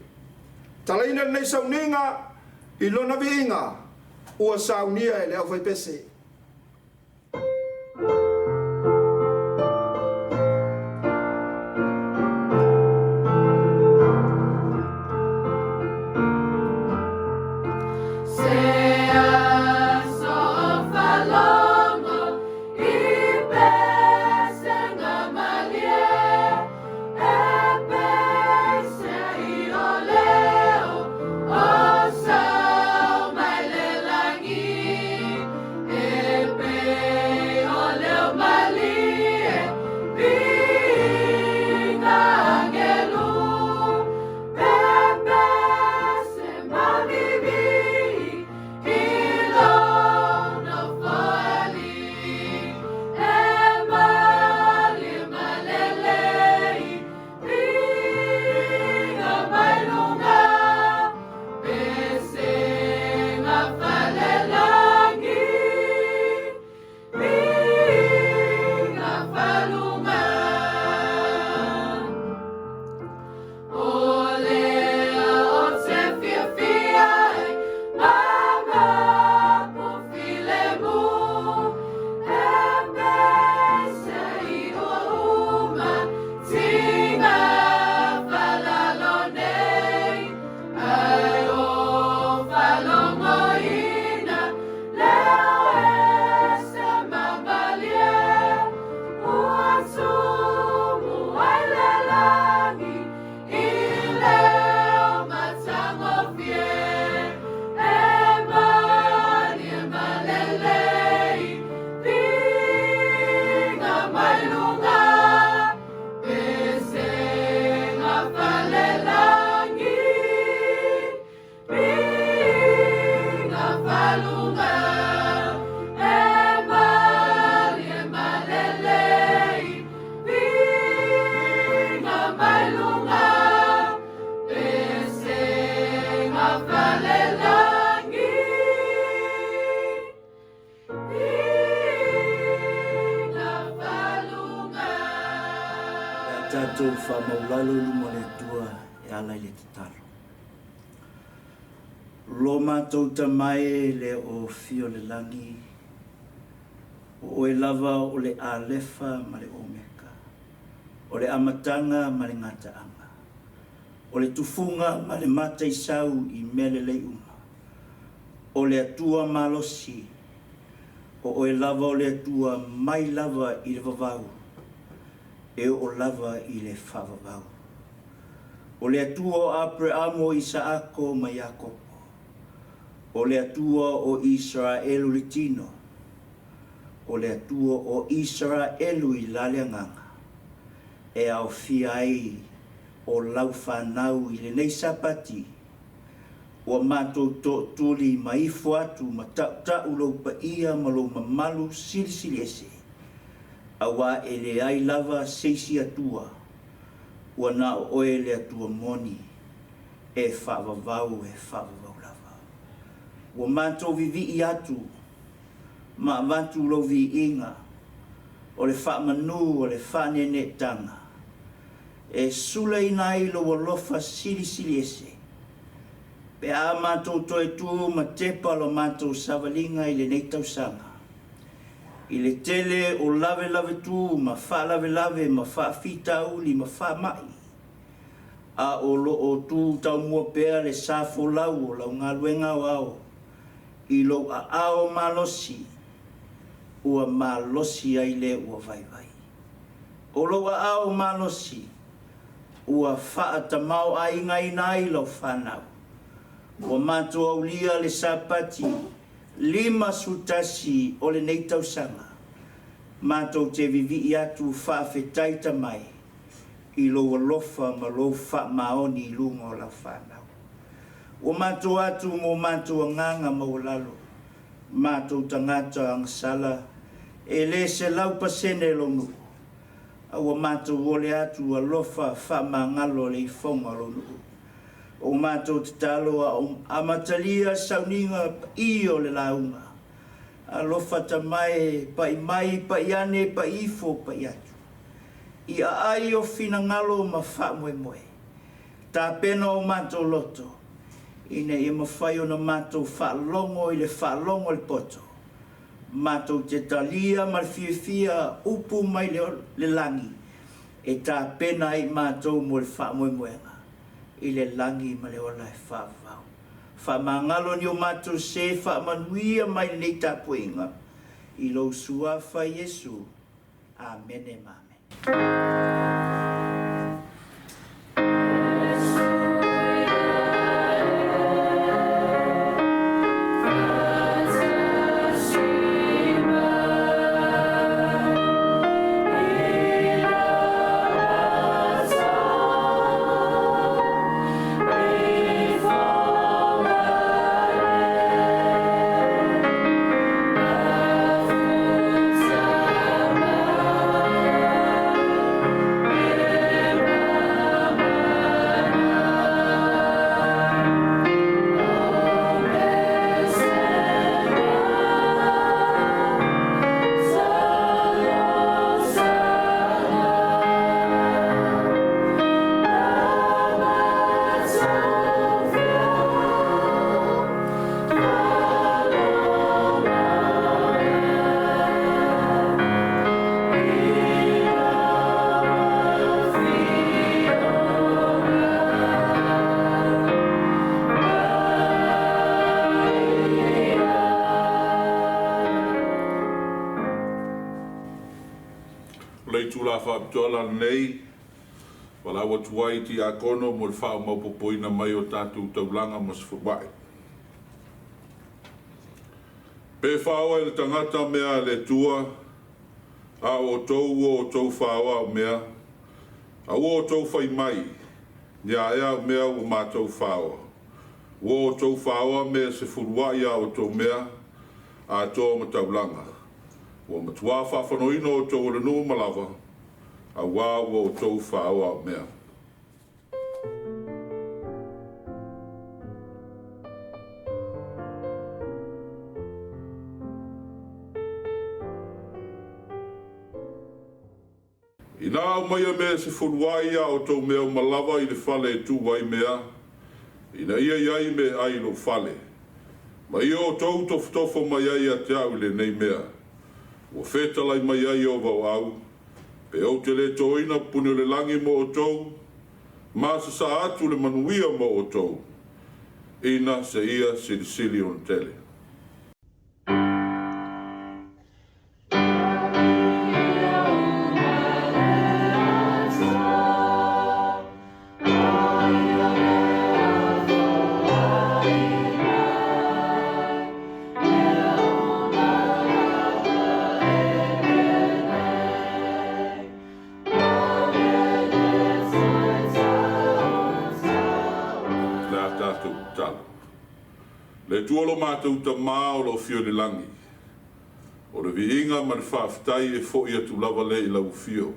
Talaina nei Sauniga I lona viinga ua saunia e le au fai Pese. Tatou whamaulalo luma le tua e alai le tatalo. Lo mātou tamai le o fio le langi, o e lava o le alefa ma le omeka, o le amatanga ma le ngataanga, o le tufunga ma le mata isau I mele le uma, o le atua malosi, o e lava o le atua mai lava I le vavau, e o lava i le whawawau. O le atua o Abraham o Isaako ma Iakopo. O le atua o Israelu le tino. O le atua o Israelu i laleanganga. E au fiai o lau whanau i le nei Sapati. O mātou tōtuli ma ifo atu ma tau lau pa ia ma lo ma Malu sili ese. Awa e le ai lava seisi atua. Ua na oe le atua moni e whaavavau lava. Ua mātou vivi i atu ma avantu lo vi inga o le whaamanu o le whanene tanga. E sula ina i lo walofa sili ese. Pe a mātou toe tu ma tepa lo mātou savalinga i le nei tausanga. I le tele o lave tu ma wha ma wha fitauli ma wha mai. A o lo o tu tau mua pea le safo lau o lau ngā luenga o ao. I lo a ao malosi. Ua malosi ai le ua vai. O lo a ao malosi. Ua wha tamau a inga ina i lau whanau. Ua mātua aulia le Sapati. 5 sutasi o le nei tausanga. Mātou te vivi i atu whaafetai tamai. I lo alofa ma lo wha maoni i lunga o la whanau. O mātou atu mo mātou nganga ma o lalo. Mātou tangata ang sala. E le se lau pasene lonu. Awa mātou ole atu alofa wha mangalo le i fonga lonu. O mātou Tatalo a Amata Sauniga i o le launga. A lofa tamai, pa i mai, pa i ane, pa i fo, pa i atu. I a ai o finangalo ma wha moe. Tā pena o mātou loto. Ine i mawhai o na mātou wha longo i le wha longo le poto. Mātou te talia ma le fia upu mai le langi. E tā pena i mātou mo le wha moe. I le langi ma le ola e whaavau. Whamangalo ni o mātou se whaamanuia mai nei tapuinga. I lo sua Faai'u. Amen e mamen. Faapitoa la nei wala wa tuai ti akono mo fa mo popoina mai o Tatou taulanga mo Sefulua'i. Pe whaua le tangata mea le tua a o tou whaua o mea a o tou whai mai nia ea mea o mātou whaua o tou whaua mea Sefulua'i a o tou mea a tō ma taulanga o matua whawhanoino o tou renu malawa a wā o tou whaua o mea. Ina au mai a mea Sefulua'i a o tou mea o malawa i le whale e tū wai mea. Ina ia iai me ai lo whale. Ma ia o tou tofo mai ai a te au le nei mea. O whetalai mai ai o vau au. Pe au te le Toeaina pune le langi mo o tou. Ma sa atu le manuia mo o tou. Ina se ia sili on tele. tuolo mātou ta mā o lo fio le langi. O le viinga ma le whaafetai e fo ia tu lava le I lau fio.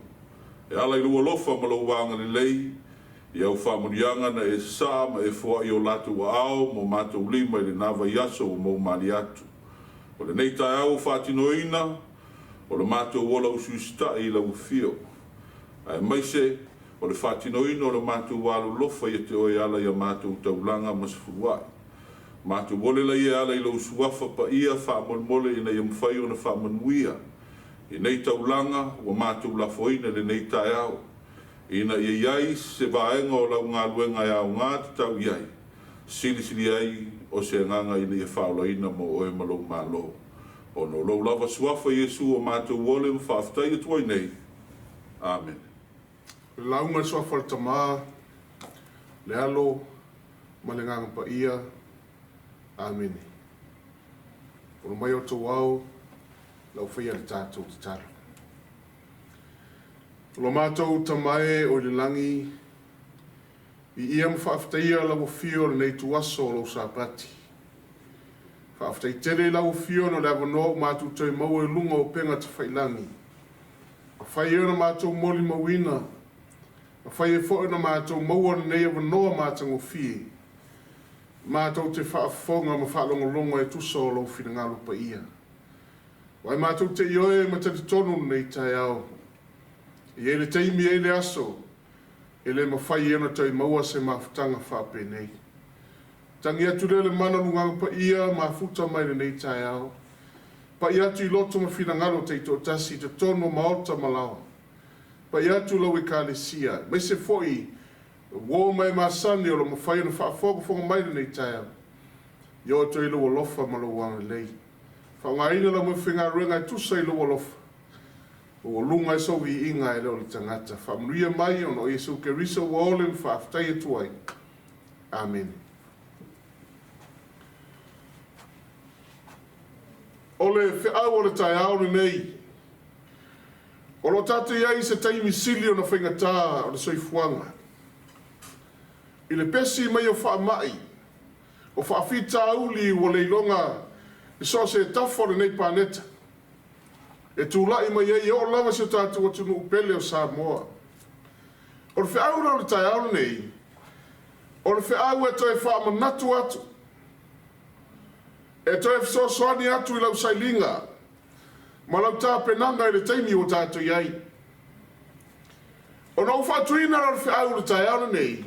E ala I lua lofa ma lo wanga le lei, I au whamurianga na e sa ma e fo I o latu wa ao mo mātou lima I le nava yaso o mo mali atu. O le nei tai au whaatinoina, o le mātou wola ususita I lau fio. Ai maise, o le whaatinoina o le mātou walu lofa I te oi ala ia mātou taulanga ma Sefulua'i. Mātou wole la ia ala I lau suafa pa ia whaamolmole ina ia mwhai o na whaamanuia. I nei taulanga wa mātou la foina le nei tai au. Ina ia iai se vaenga o lau ngā luenga ia o ngā te tau iai. Sili ai o se nganga ina ia Faai'uina mo oe malou malo. O no lau lava suafa Iesu o mātou wole mwhaafetai atuai nei. Amen. Launga suafa le tamā, le alo, ma le nganga pa ia. Amen. O mai o tō au, lau whaia le tātou te taro. Lo mātou tamae o le langi, I ia mwhaafetai lau fio le nei tuaso o lau Sapati. Whaafetai tere lau fio no le avanoa mātou toi mau e lunga o penga te whailangi. A whai na mātou moli mawina, a whai e fo na mātou maua nei avanoa mātango fie. Mātou te whaafonga ma whaalongolonga e tuso o lau whingalo pa ia. Wai mātou te ioe ma te tonu nei tai au. I ele teimi e le aso, e le mawhai ena tai maua se mawhutanga whape nei. Tangi atu le mana lungang pa ia ma futa mai le nei tai au. Pa ia tu I loto ma whingalo te ito tasi te tono maota malawa. Pa ia tu lau I kālesia, me se foi, Wo mai masani o lo mawhai na whaafoga mai nei taia. Yo to I lo lofa ma lo wanga lei. Whangaina la mo whinga renga I tusa I lo lofa. O lunga I so I inga I leo le tangata. Whamruia mai o no Yesu ke risa wa ole whaaftai atuai. Amen. Ole whiau o le tai aore nei. O lo tatu iai se taimi sili o na whaingatā o le soifuanga. I le pesi mai o whaamai, o whaafita uli o leilonga, I so se tafo le nei pāneta. E tūlai mai ei o lava se tātou atu nu upele o Samoa. O le whiau o le tai aore nei, o le whiau e toi whaamanatu atu. E toi soani atu I lau sailinga, ma lau tā penanga I le taimi o tātou iai. O nau whaatuina o le whiau o le tai aore nei,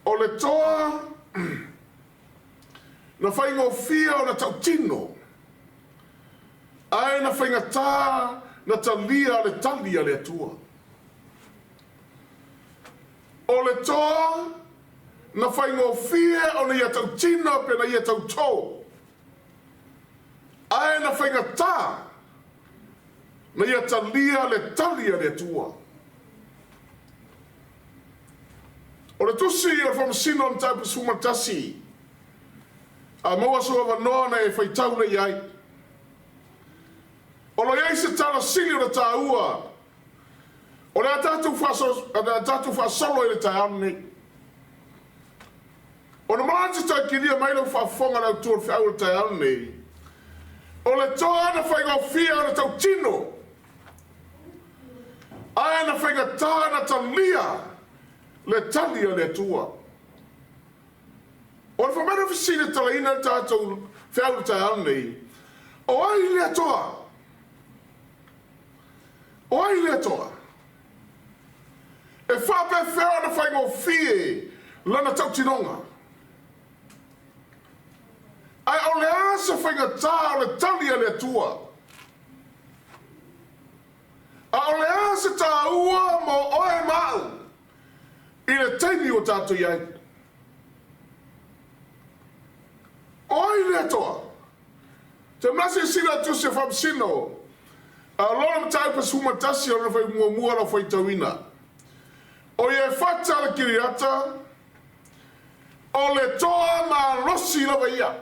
o le toa na whainga o fia o na tautino. Ai na whainga tā na talia le talia le atua. O le toa na whainga o fia o na ia tautino pe na ia tautō. Ai na whainga tā na ia talia le talia le atua. O le tusi o whamasino on taipu sumatasi. A maua soa wanoa na e whaitau le iai. O lo iai se tala sili o le Tatua. O le atatu whasolo I le taiana nei. O le maati tai kiria mai lau whaafonga lau tua whiau le taiana nei. O le toa na whainga o fia o le tautino. Aia na whainga tā na talia. Le talia le tua. O le whamana whisine talaina tātou whiau le taiana nei. O ai le atoa. O ai le atoa. E whape whea na whainga o fie lana tautinonga. Ai o le asa whainga tā o le talia le tua. A o le asa tā ua mo oe mau. I le taimi o tātou iai. Oi le toa. Te masi sila tu se whamsino. A lona mtai pa sumatasi o na whai mua la Faitauina. O ie whata le kiriata. O le toa ma rosi la ia.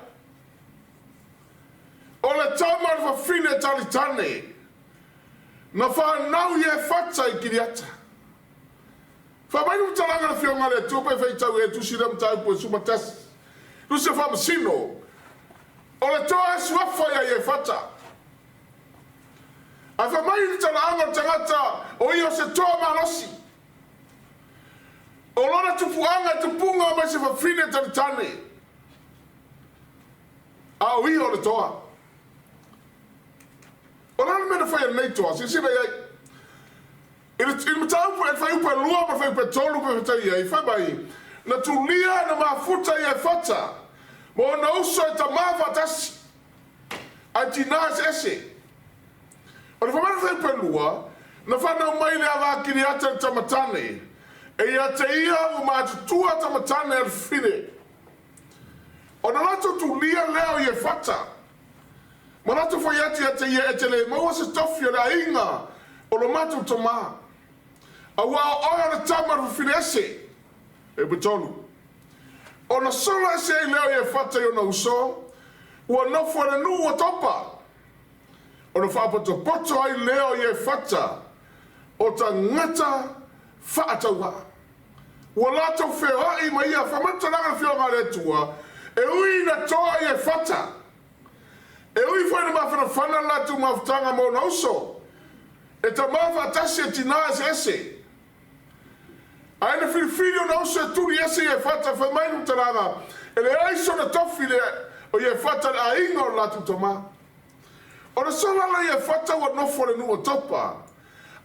O le tama le whawhine talitane. Na whanau ie whata I kiriata. Whamai nu talanga na whionga le tupe whaitau e tusi le mtai pa sumatasi. Lusa Famasino. O le toa suafa ia e fata. A fa mai ni tala anga tangata o ia se toa malosi. O lona tupuanga tupunga mai se fafine tane. A o ia o le toa. O lona mena fai nei toa, si sina iai. Il mataupu e fai upa lua, ma fai upa tolu pe fatai iai, fai mai. Na tulia na mafuta ia fata. Mo na uso e tamafa tasi. A tinas ese. O le whamana fai upa lua, na whanau mai le awa kiri ata tamatane. E ia te ia u mātutua tamatane al fine. O na lato tulia leo ia fata. Ma lato fai ati ate ia ete le maua se tofia le ainga o lo matu tama. A wao oia le tamaru fine ese. E betolu. O na sola ese i leo ia fata i o na uso. Ua nofo le nu o topa. O na whaapoto ai leo ia fata. O ta ngata Faataua. Ua lato Faai'u mai ia whamata langa whio ngare tua. E ui na toa ia fata. E ui fai na mawhana whana latu mawhtanga mo na uso. E ta mawha atasi e tina ese. Ai na whiriwhiri o na uso e turi ese ia fata whai mai nutaranga. E le aiso na tofi le o ia fata a inga o latu tama. O na solala ia fata wa nofo le nua topa.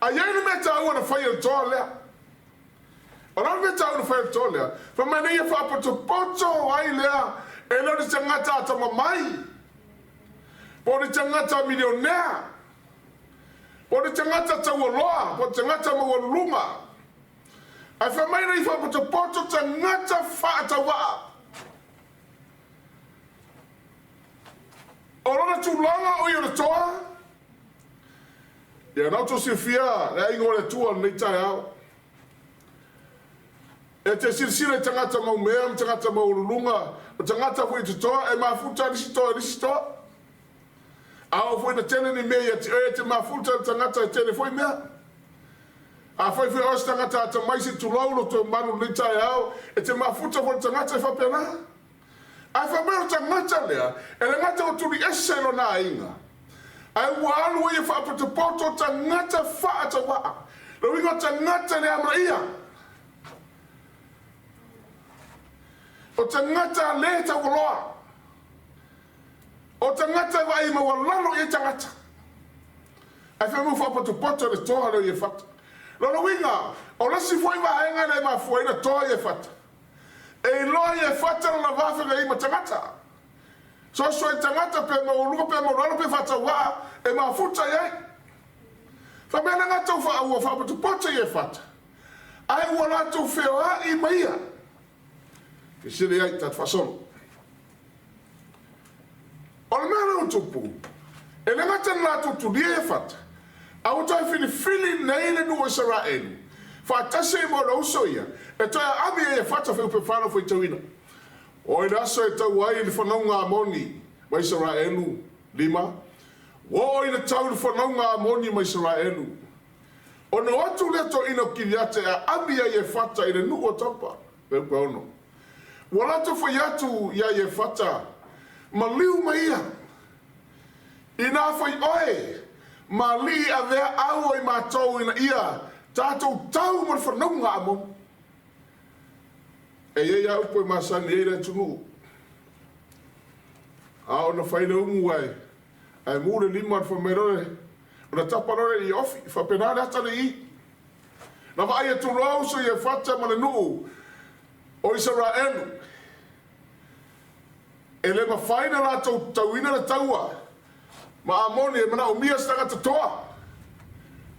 A iai na meta ua na whai o toa lea. O na meta ua na whai o toa lea. Whai mai na ia whaapoto poto ai lea. E lo ni tangata atama mai. Po ni tangata milionea. Po ni tangata taualoa. Po ni tangata mawalunga. Ai whai mai na i whaapoto poto tangata Faataua. O lona tūlanga o i o le toa. Ia nauto Sufia, le ingo le tua nei tai au. E te sirsira i tangata mau mea, i tangata mau lulunga, o tangata fui te toa, e mafuta nisi toa. Ao fui na tene ni mea, e te mafuta tangata e tene fui mea. A fai os tangata ata maisi tūlaulo to manu nei tai au, e te mafuta fui tangata e whapena. Ai whamero tangata lea, e le ngata o turi ese lo na inga. Ai walu e whaapoto tangata Faataua. Lo inga tangata le amraia. O tangata le tauloa. O tangata wa ima walalo e tangata. Ai whamero whaapoto le toa le e fata. Lo inga, o lasi foi wa enga le ma foi na toa e fata. E loa e fata na wafe le ima tangata. So e tangata pe mauluga pe maulalo pe Faataua e mafuta iai. Whamena ngata ua whaapoto poto i e fata. Ai ua lato Faai'u maia. Ke sire iai tat whasono. O le mea o tupu. E le ngata lato tulia e fata. A utai fili nei le nua Israelu. Whaatase i mo na uso ia. E toia ami e fata whiu pe whano fwy Toeaina. O i aso e tau ai le whanau ngā moni mai Israelu 5. O i le tau le whanau ngā moni mai Israelu. O no atu le to ino kiriate a amia i e fata i le nuu o topa. Peupe ono. Walato whai atu ia i e fata. Maliu mai ia. I nā whai oe. Mali a vea au i mātou ina ia. Tatou tau mo le whanau ngā moni. E ia upo i masani e le tunu. A o na whaile umu ai. Ai mure 5 al whamerore. O na taparore i ofi. Whapenare ata le i. Na vai e tulu au so i e whata ma le nuu. O Israelu. E le ma whaina la tauina le taua. Ma amoni e mana o mia stanga toa.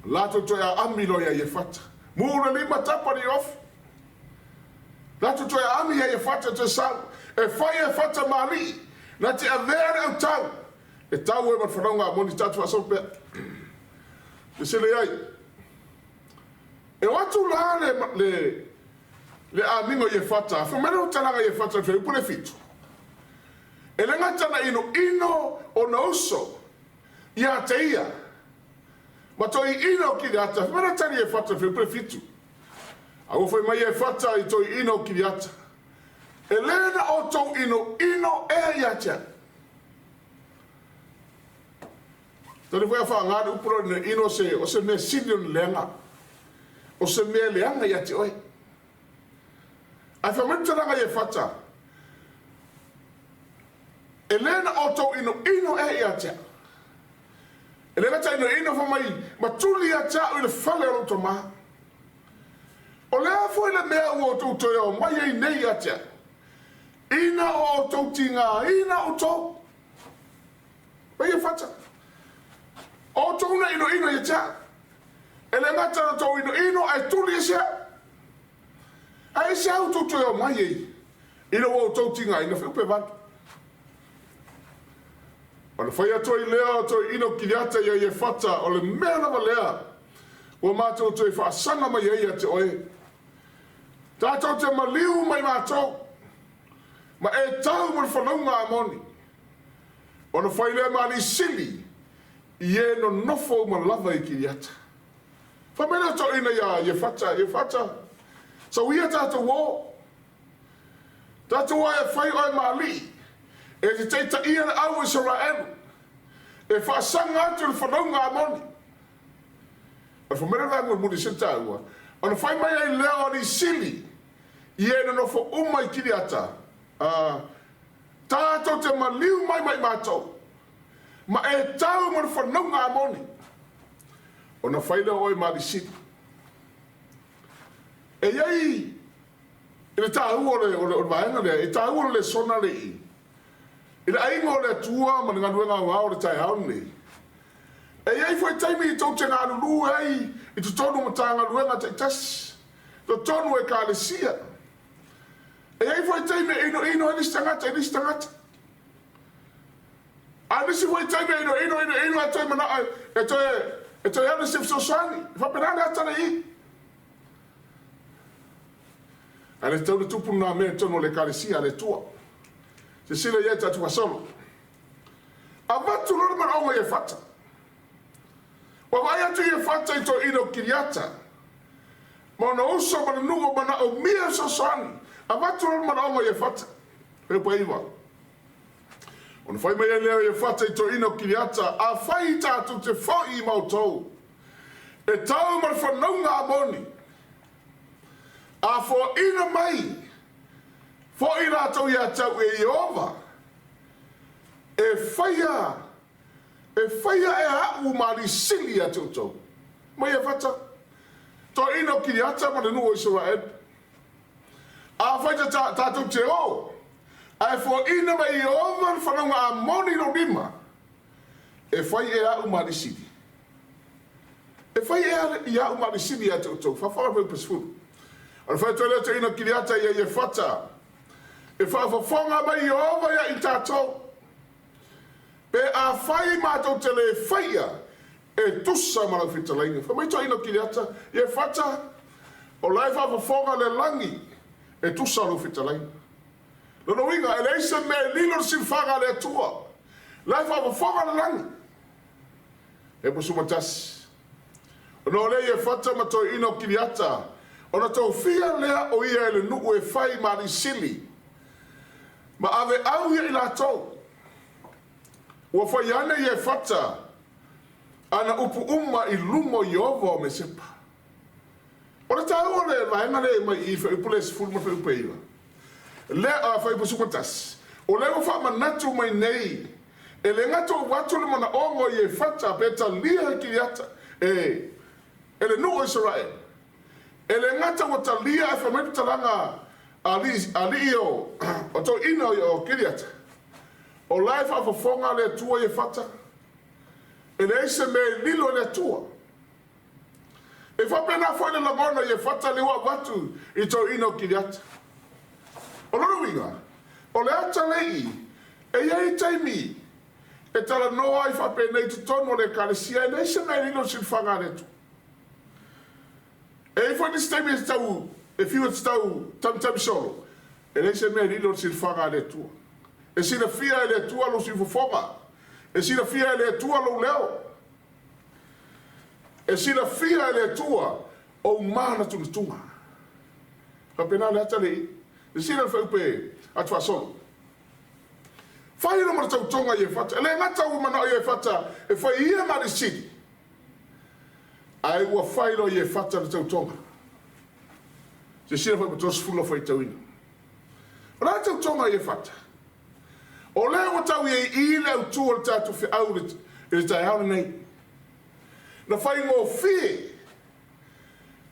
Lato to ya amilo ya e whata. Mure 5 tapari i ofi. Lato to e ami e fata te sau. E fai e fata mali. Na te avere au tau. E tau e matwhanau ngā moni tatu a sope. Te sele ai. E watu la le amingo e fata. Whamere o talanga e fata te upune fitu. E le ngata na ino o na uso. Ia te ia. Ma toi ino ki le ata. Whamere tani e fata te upune fitu. A o foi mai e fata i toi ino ki ata. lena o tau ino e iatia. Tani fwea whaangare upuro ina ino o se mea sinion leanga. O se mea leanga iati oi. Ai whametaranga e whata. Elena o tau ino e iatia. Elena ta ino whamai matuli atia o le whale o to maha. O lea fwoi le mea ua tau toia o mai ei nei atia. Ina o tau tinga, ina o tau. Pai e whata. O tau na ino iatia. Ele ngata na tau ino ai tuli e sea. Ai sea o tau toia o mai ei. Ina o tau tinga, ina whi upe vatu. O le whai atoi lea o toi ino kiliata ia e whata o le mea lava lea. Ua mātou toi whaasanga mai ei a te oe. Tātou te Maliu mai mātou. Ma e tau ma le whanaunga a moni. O le whai lea maali sili. I e no nofo ma lava i kiliata. Whamena to ina ia e whata. Sa uia tātou wō. Tātou wā e whai oi maali. E te teita ia na au Israel. E whaasanga atu le whanaunga a moni. A whamera rangu muni senta ua. Ona whai mai ai lea o ni sili. I e na nofo umai kiriata. Tātou te Maliu mai mātou. Ma e tau ma le whanaunga a moni. Ona whaile oi maari sili. E iei. I le tāu o le vaenga lea. E tāu o le sona le i. Ina ainga o le atua ma nga nuenga wao le tai haone. E iei fwoi taimi i tau te ngā lulu hei i tu tonu matanga nuenga te tasi. Tu tonu e ka le sia. E iei fwoi taimi ino enis tangata. A nisi fwoi taimi ino a toi mana e toi ane Sefulua'i. Whapenane atana i. A le tau le tupu na mea tonu le ka le sia le tua. Se sila ia tatu solo. A watu lori man onga e whata. Wa vai atu e whata i to ino kiriata. Ma ona uso mana nungo mana o mia sosani. A watu lori man onga e whata. Pere pa iwa. Ona whai mai leo e whata i to ino kiriata. A whai tatu te whai i mautou. E tau man whanaunga a moni. A fo ina mai. Fo i rātou ia tau e Iova. E whaia e hau maari sili a tautou. Mai e whata. To ino kiri ata ma le nuo Israel. A whaita tātou te o. A e fo ina mai Iova whanonga a moni no rima. E whai e hau maari sili. E whai e hau maari sili a tautou. Whawhara mai pesfuru. A whaita lea te ino kiri ata ia e whata. E whaafafonga mai Iowa ia i tātou. Pe a whai mātou te le whaia e tusa marau whitalainga. Whamai tō ino kiriata, i e whata o lai whaafafonga le langi e tusa marau whitalainga. Nono inga, e leisa me lilo sin whaga le atua. Lai whaafafonga le langi. E pusumatasi. No le e whata ma tō ino kiriata. Ona tō whia lea o ia e le nuku e whai maari sili. Ma ave au ia i lātou. Ua whai ane i e whata. Ana upu uma i lumo i ovo o me sepa. Ora tāu o le vaenga le mai i whaipule Sefulu ma whaipeiwa. Le a whaipusumatas. O le wha manatu mai nei. E le ngato watu le mana ongo i e whata peta lia kiriata. E le nuo Israel. E le ngata wata lia e whamaiputalanga ali o to ina o kiriata. O life of a fonga le tua e fata. E le se me lilo le tua. E fa pena foi le lagona e fata le wa watu i to ina o kiriata. O loro winga. O le ata lei e iei taimi. E tala noa i fa pena i tutono le kalesia e le se me lilo sin fanga le tu. E fa ni taimi e tau e fiu tau tam solo. E le se me lilo sin fanga le tua. E sina fia le tua lo sin fofonga. E sina fia le tua lo leo. E sina fia le tua o mana tunga. Ka pena le ata lei. sila fa upe atwa so fa ina ma tau tonga ye fata le ngata u mana ye fata e fa ia ma si ai wa fa ilo ye fata le tau tonga se sila fa to sfula fa tauina ora tau tonga ye fata o le o tau ye ile u tu o tatu fi au le tai hau nei na fa ingo fi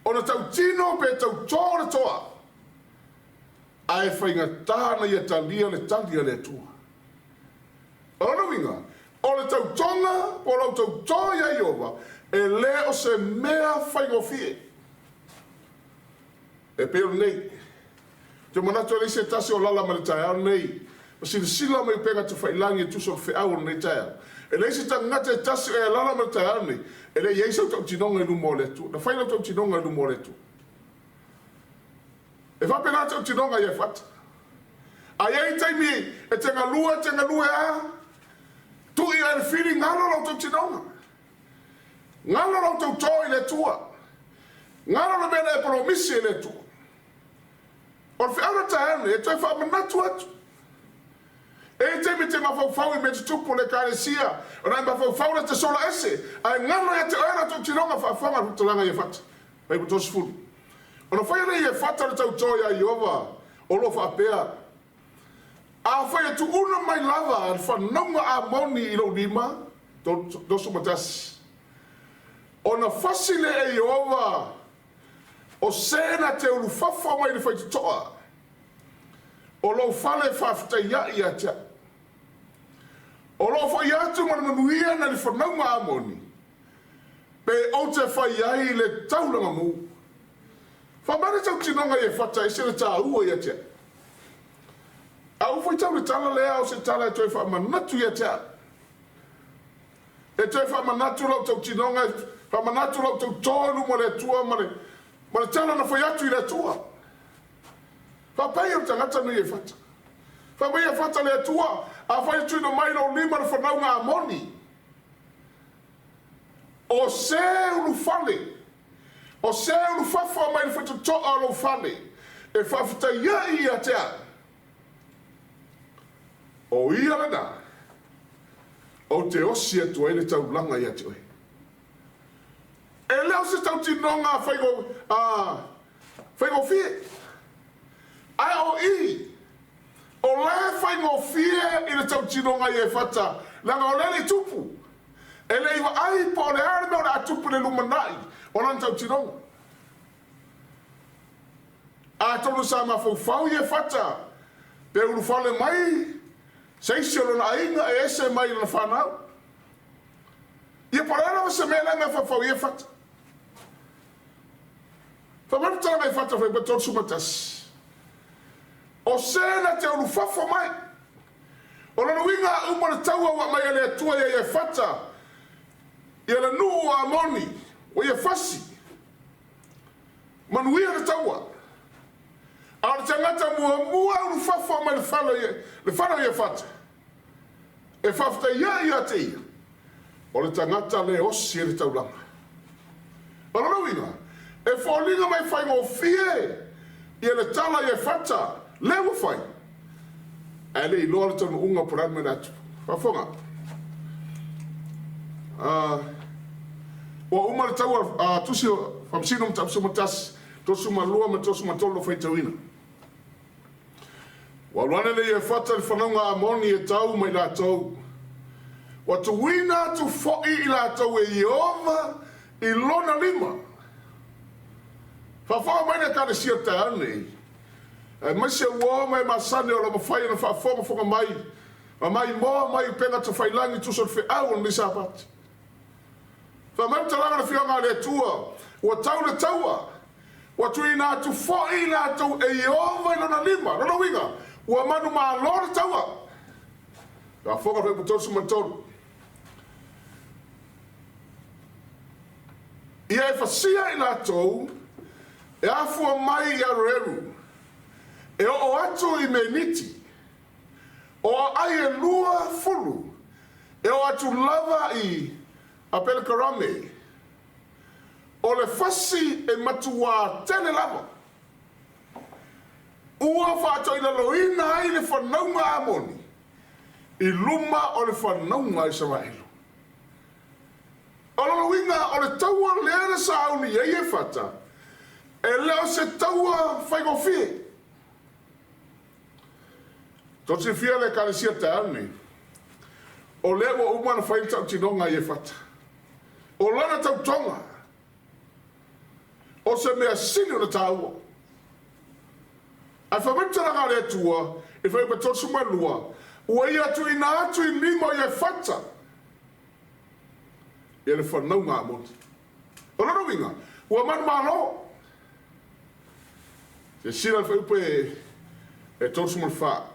o na tau tino pe tau tōra toa ai whainga tāna ia talia le tua. Ona winga, o le tau tonga, o lau tau toa ia Iowa, e le o se mea whaingo fie. E peo nei, te manatu alei se tasi o lala ma le tai au nei, o sila mai penga te whailangi e tuso whiau nei tai au. E le se tangata e tasi e lala ma le tai au nei, e le yeisau tau tinonga i lumo le tu, na whaina tau tinonga i lumo le tu. E fa pena tau tinonga ia fata. A iei taimi e tenga lua a, tu i e whiri ngalo lau tau tinonga. Ngalo lau tau toi le tua. Ngalo lau mena e promisi le tua. O le whiara taane, e toi wha manatu atu. E taimi te mawhau i me te tupu le kāresia, o nai mawhau le te sola ese, a ngalo e te oera tau tinonga wha rutalanga ia fata. Pai putosi fulu. Ona whaia e whata le tau toi a Iowa, o lo whapea. A whaia tu una mai lava, al whanaunga a moni i lo lima, dosu matasi. Ona whasile e Iowa, o sena te ulu whawha mai le whaiti toa. O lo whale Faafeiloaiga i atia. O lo whaia atu manuia na le whanaunga a moni. Pe o te whaiai le taulanga mu. Whamare tau tinonga e whata e sere tā ua i atia. A ufai tau le tala lea o se tala e toi whamanatu i atia. E toi whamanatu lau tau tinonga, whamanatu lau tau tōnu mo le tua ma le tala na whai atu i le tua. Whapai au tangata nui e whata. Whamai e whata le tua, a whai tui no mai no lima na whanaunga a moni. O se ulu whale, o se ulu whawha mai le whaitu toa lo whale, e Faafeiloaiga i atea. O ia lana, o te osi atu ai le taulanga i atu ai. E leo se tau tinonga whaigo fie. Ai o i, o le whaigo fie i le tau tinonga i e whata, langa o le tupu. E le iwa ai po le arme o le atupu le lumanai, o lan tau tinonga. A tonu sa mawhau i e whata, pe uru whale mai, seisi o lona ainga e ese mai lona whanau. Ia parana o se mea langa whawhau i e whata. Whamarutara mai whata whai baton sumatas. O sena te uru whawha mai. O lona winga umana taua wa mai ale atua i e whata. Ia la nuu a moni, o i e whasi. Manuia na taua. A le tangata mua uru whawha mai le whano i e whata. E Faafeiloaiga i a te ia. O le tangata le osi e le taulanga. O lona winga, e whaolinga mai whaingo fie i le tala i e whata, le whai. E le i loa le tanu unga puran me natu. Whawhonga. O uma le taua tusi whamsino mta sumatas, tosu malua me tosu matolo Faitauina. Wa luane le i e whata le whanonga a moni e tau mai la tau. Wa tu wina tu fo'i i la tau e Iowa i lona lima. Whawhonga mai ne kare sia te ane. E maise ua mai masane o la mawhai na whawhonga mai. Ma mai moa mai penga te whailangi tusor Faai'u ni Sapati. Whamau talanga na whianga le tua. Wa tau le taua. Wa tui nā tu fo'i nā tau e Iowa i lona lima. Lona winga. Wa manu maa lora taua. Ka whoka whai putosu matonu. Ia e whasia i nā tau. E afua mai i areru. E o atu i me niti. O ai e lua fulu. E o atu lava i a pele karame. O le fasi e matua tele lava. ua whaatoina loina ai le whanaunga amoni. I luma o le whanaunga i Samaelu. O lo winga o le taua lea sa auni ei e whata. E leo se taua whaigofie. Tosi fia le kalesia te auni. O lea wa umana whain tau tinonga i e whata. O lana tau tonga. O se mea sini o le taua. Ai whamitara ngā le tua, e whai pa tosu malua. Ua ia atu i nā atu i lima i e whata. Ia le whanau ngā moni. O lana winga, ua manu malo. Se sira le whaupe e tosu mal wha.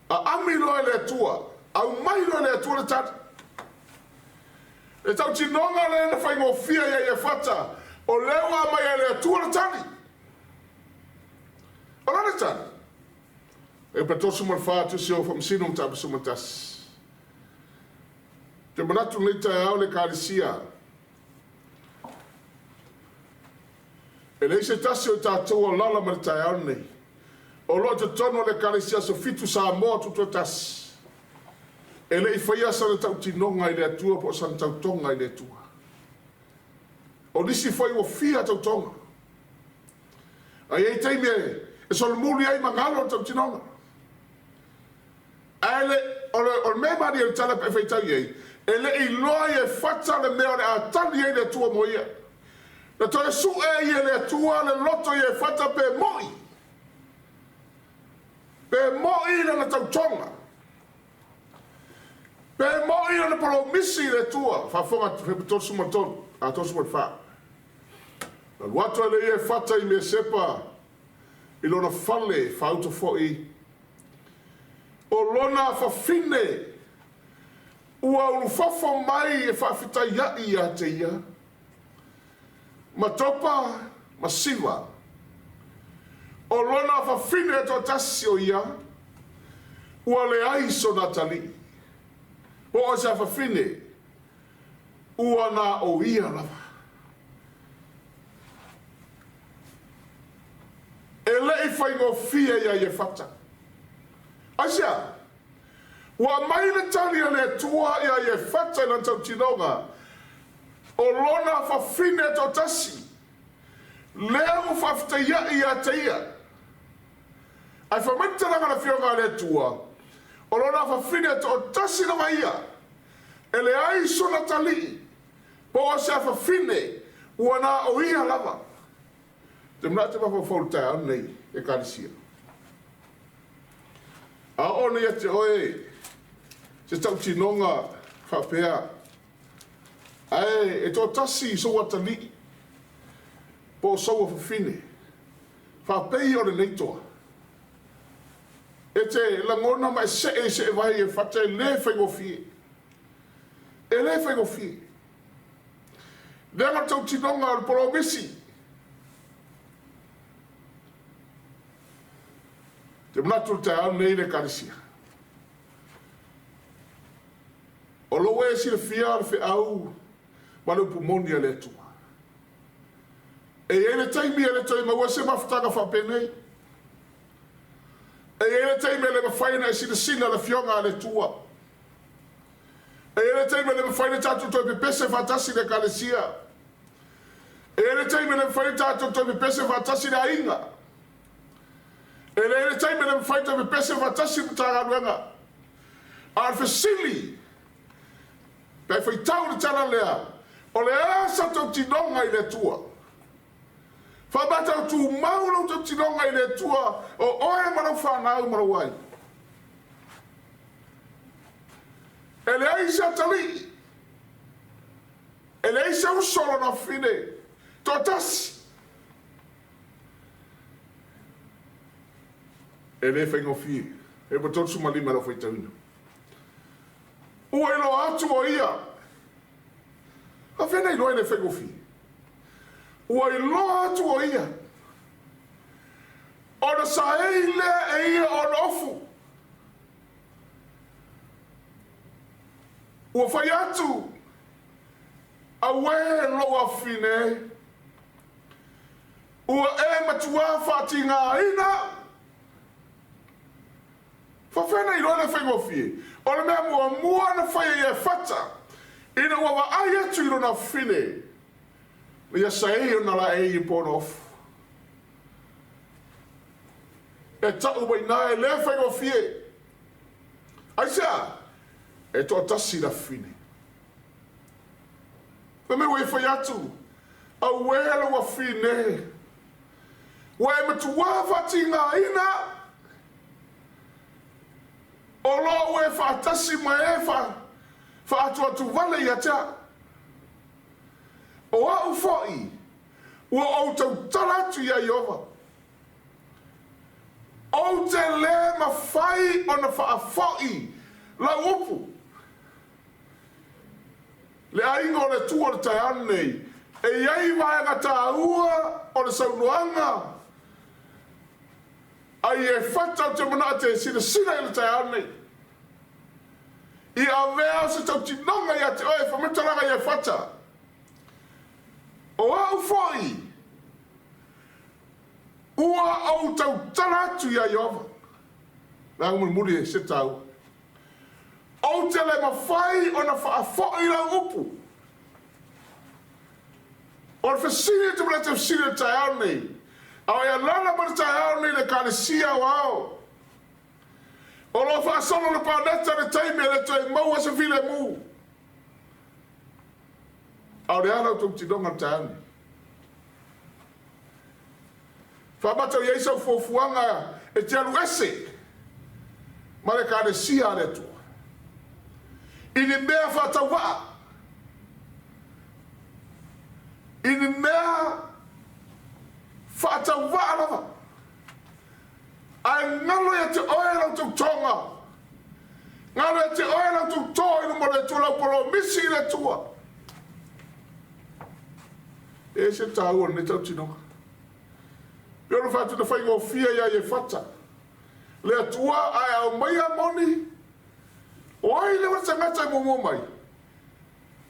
A amilo e le tua, au mailo e le tua le tata. E tau tinonga le na whai ngofia ia i e whata. O lewa mai e le tua le tani. O lana tani. E pa tosu mal wha tu seo whamsino mtapu sumatasi. Te manatu nei tai au le kālisia. E lei se tasi o Tatou o lala ma le tai au nei. O lo te tono le kālisia so fitu sa moa tutu tasi. E lei whaia sa le tau tinonga i le atua po sa le tau tonga i le atua. O nisi whai o fia tau tonga. Ai ei teime e so le muli ai mangalo tau tinonga. Ele o le me mari e tala pe whai tau iei. Ele i loa e whata le mea le atali e le atua mo ia. Na toe su e i le atua le loto i e whata pe moi. Pe moi le tau tonga. Pe moi le polo misi le tua. Whafonga te tosu maton. A tosu mat wha. Na watu le i e whata i me sepa. I lona fale whauto fo'i. O lona whawhine. Ua ulufafo mai e whaafitaiai a te ia. Matopa, masiwa. O lona whawhine e to tasi o ia. Ua le aiso na tali. Po o sa whawhine. Ua na o ia lava. E lei whaingo fia ia i e whata. Asia. Ua mai le tali a le tua ia i e whata i lantau tinonga. O lona whawhine to tasi. Lea u whawhtaia i a te ia. Ai whamantaranga na whionga le tua. O lona whawhine to tasi na ia. E le ai sona tali. Po o se whawhine. Ua na o ia lava. Te mna te whawhautai au nei e kālisia. A o nei te oe. Se tau tinonga whapea. Ai, e tō tasi so watali. Po saua whawhine. Whapei o le neitoa. E te langona mai se e vai e whata e le whaingofie. E le whaingofie. Lenga tau tinonga o le poromisi. Te mnatu te au nei le karisia. O lo e si le fia le Faai'u Malu pumoni le tua. E ele taimi ele taimi wa se mafutanga whapenei. E ele taimi ele mawhaina e sina le fionga le tua. E ele taimi ele mawhaina tatu toi pe pese fatasi le kalesia. E ele taimi ele mawhaina tatu toi pe pese fatasi le ainga. E ele taimi ele mawhaina toi pe pese fatasi le Matagaluega. Alfesili. Pe fai tau le tala lea. O le asa tau tinonga i le tua. Whabata o tu maula tau tinonga i le tua. O oe marau whanau marau ai. E le aisa tali. E le aisa usolo na fine. Totasi. E le whaingo fie. E matonsu malima la whai tauina. Ua ilo atu o ia. A vena ilo ele whaingo fie. Ua ilo atu o ia. O na sa eile e ia o na ofu. Ua whai atu. A we loa fine. ua e matua whaatingaina. Whawhena i roa whaingofie. O le mea mua na whaia i e whata. Ina ua wa ai atu i rona whine. Ia sae o na la e i pono ofu. E tau mai na e le whaingofie. Aisea, e toa tasi la whine. Me me wei whai atu. A wela wa whine. Wa e matua whatingaina. O lo e whaatasi mai e whaatua tu wale i atea. O au fai, ua au tau talatu ia Iova. O te le mawhai o na whaafai la upu. Le ainga o le tua le taiana nei, e iei vaenga tāua o le saunuanga. Ai e whata o te mana te sina i le taiana nei. I a vea se tau tinonga i a te oe whametaranga i e whata. O au foi, ua au tau taratu i a Iova. Nā muri e se tau. O te le mawhai o na whaafoi la upu. O le whasiri te mele te whasiri te au nei. Au e lana mele te au nei le kāne sia o au. O lo whaasono le pāneta le teime le te maua se vile mu. Au le ana o tau tinonga te au nei. Whamata o Ieisa o fuafuanga e te alu ese. Ma le kāne sia le tua. Ini mea whatawa. Ini mea whatawa alawa. Ai ngalo ya te oe lau tau tonga. Ngalo ya te oe lau tau toa inu mo le tua lau polo misi le tua. E se tāua ne tau tinonga. Pio no whatu na whaingo fia ia e whata. Le atua ai au mai a moni. O ai le wata ngata i momo mai.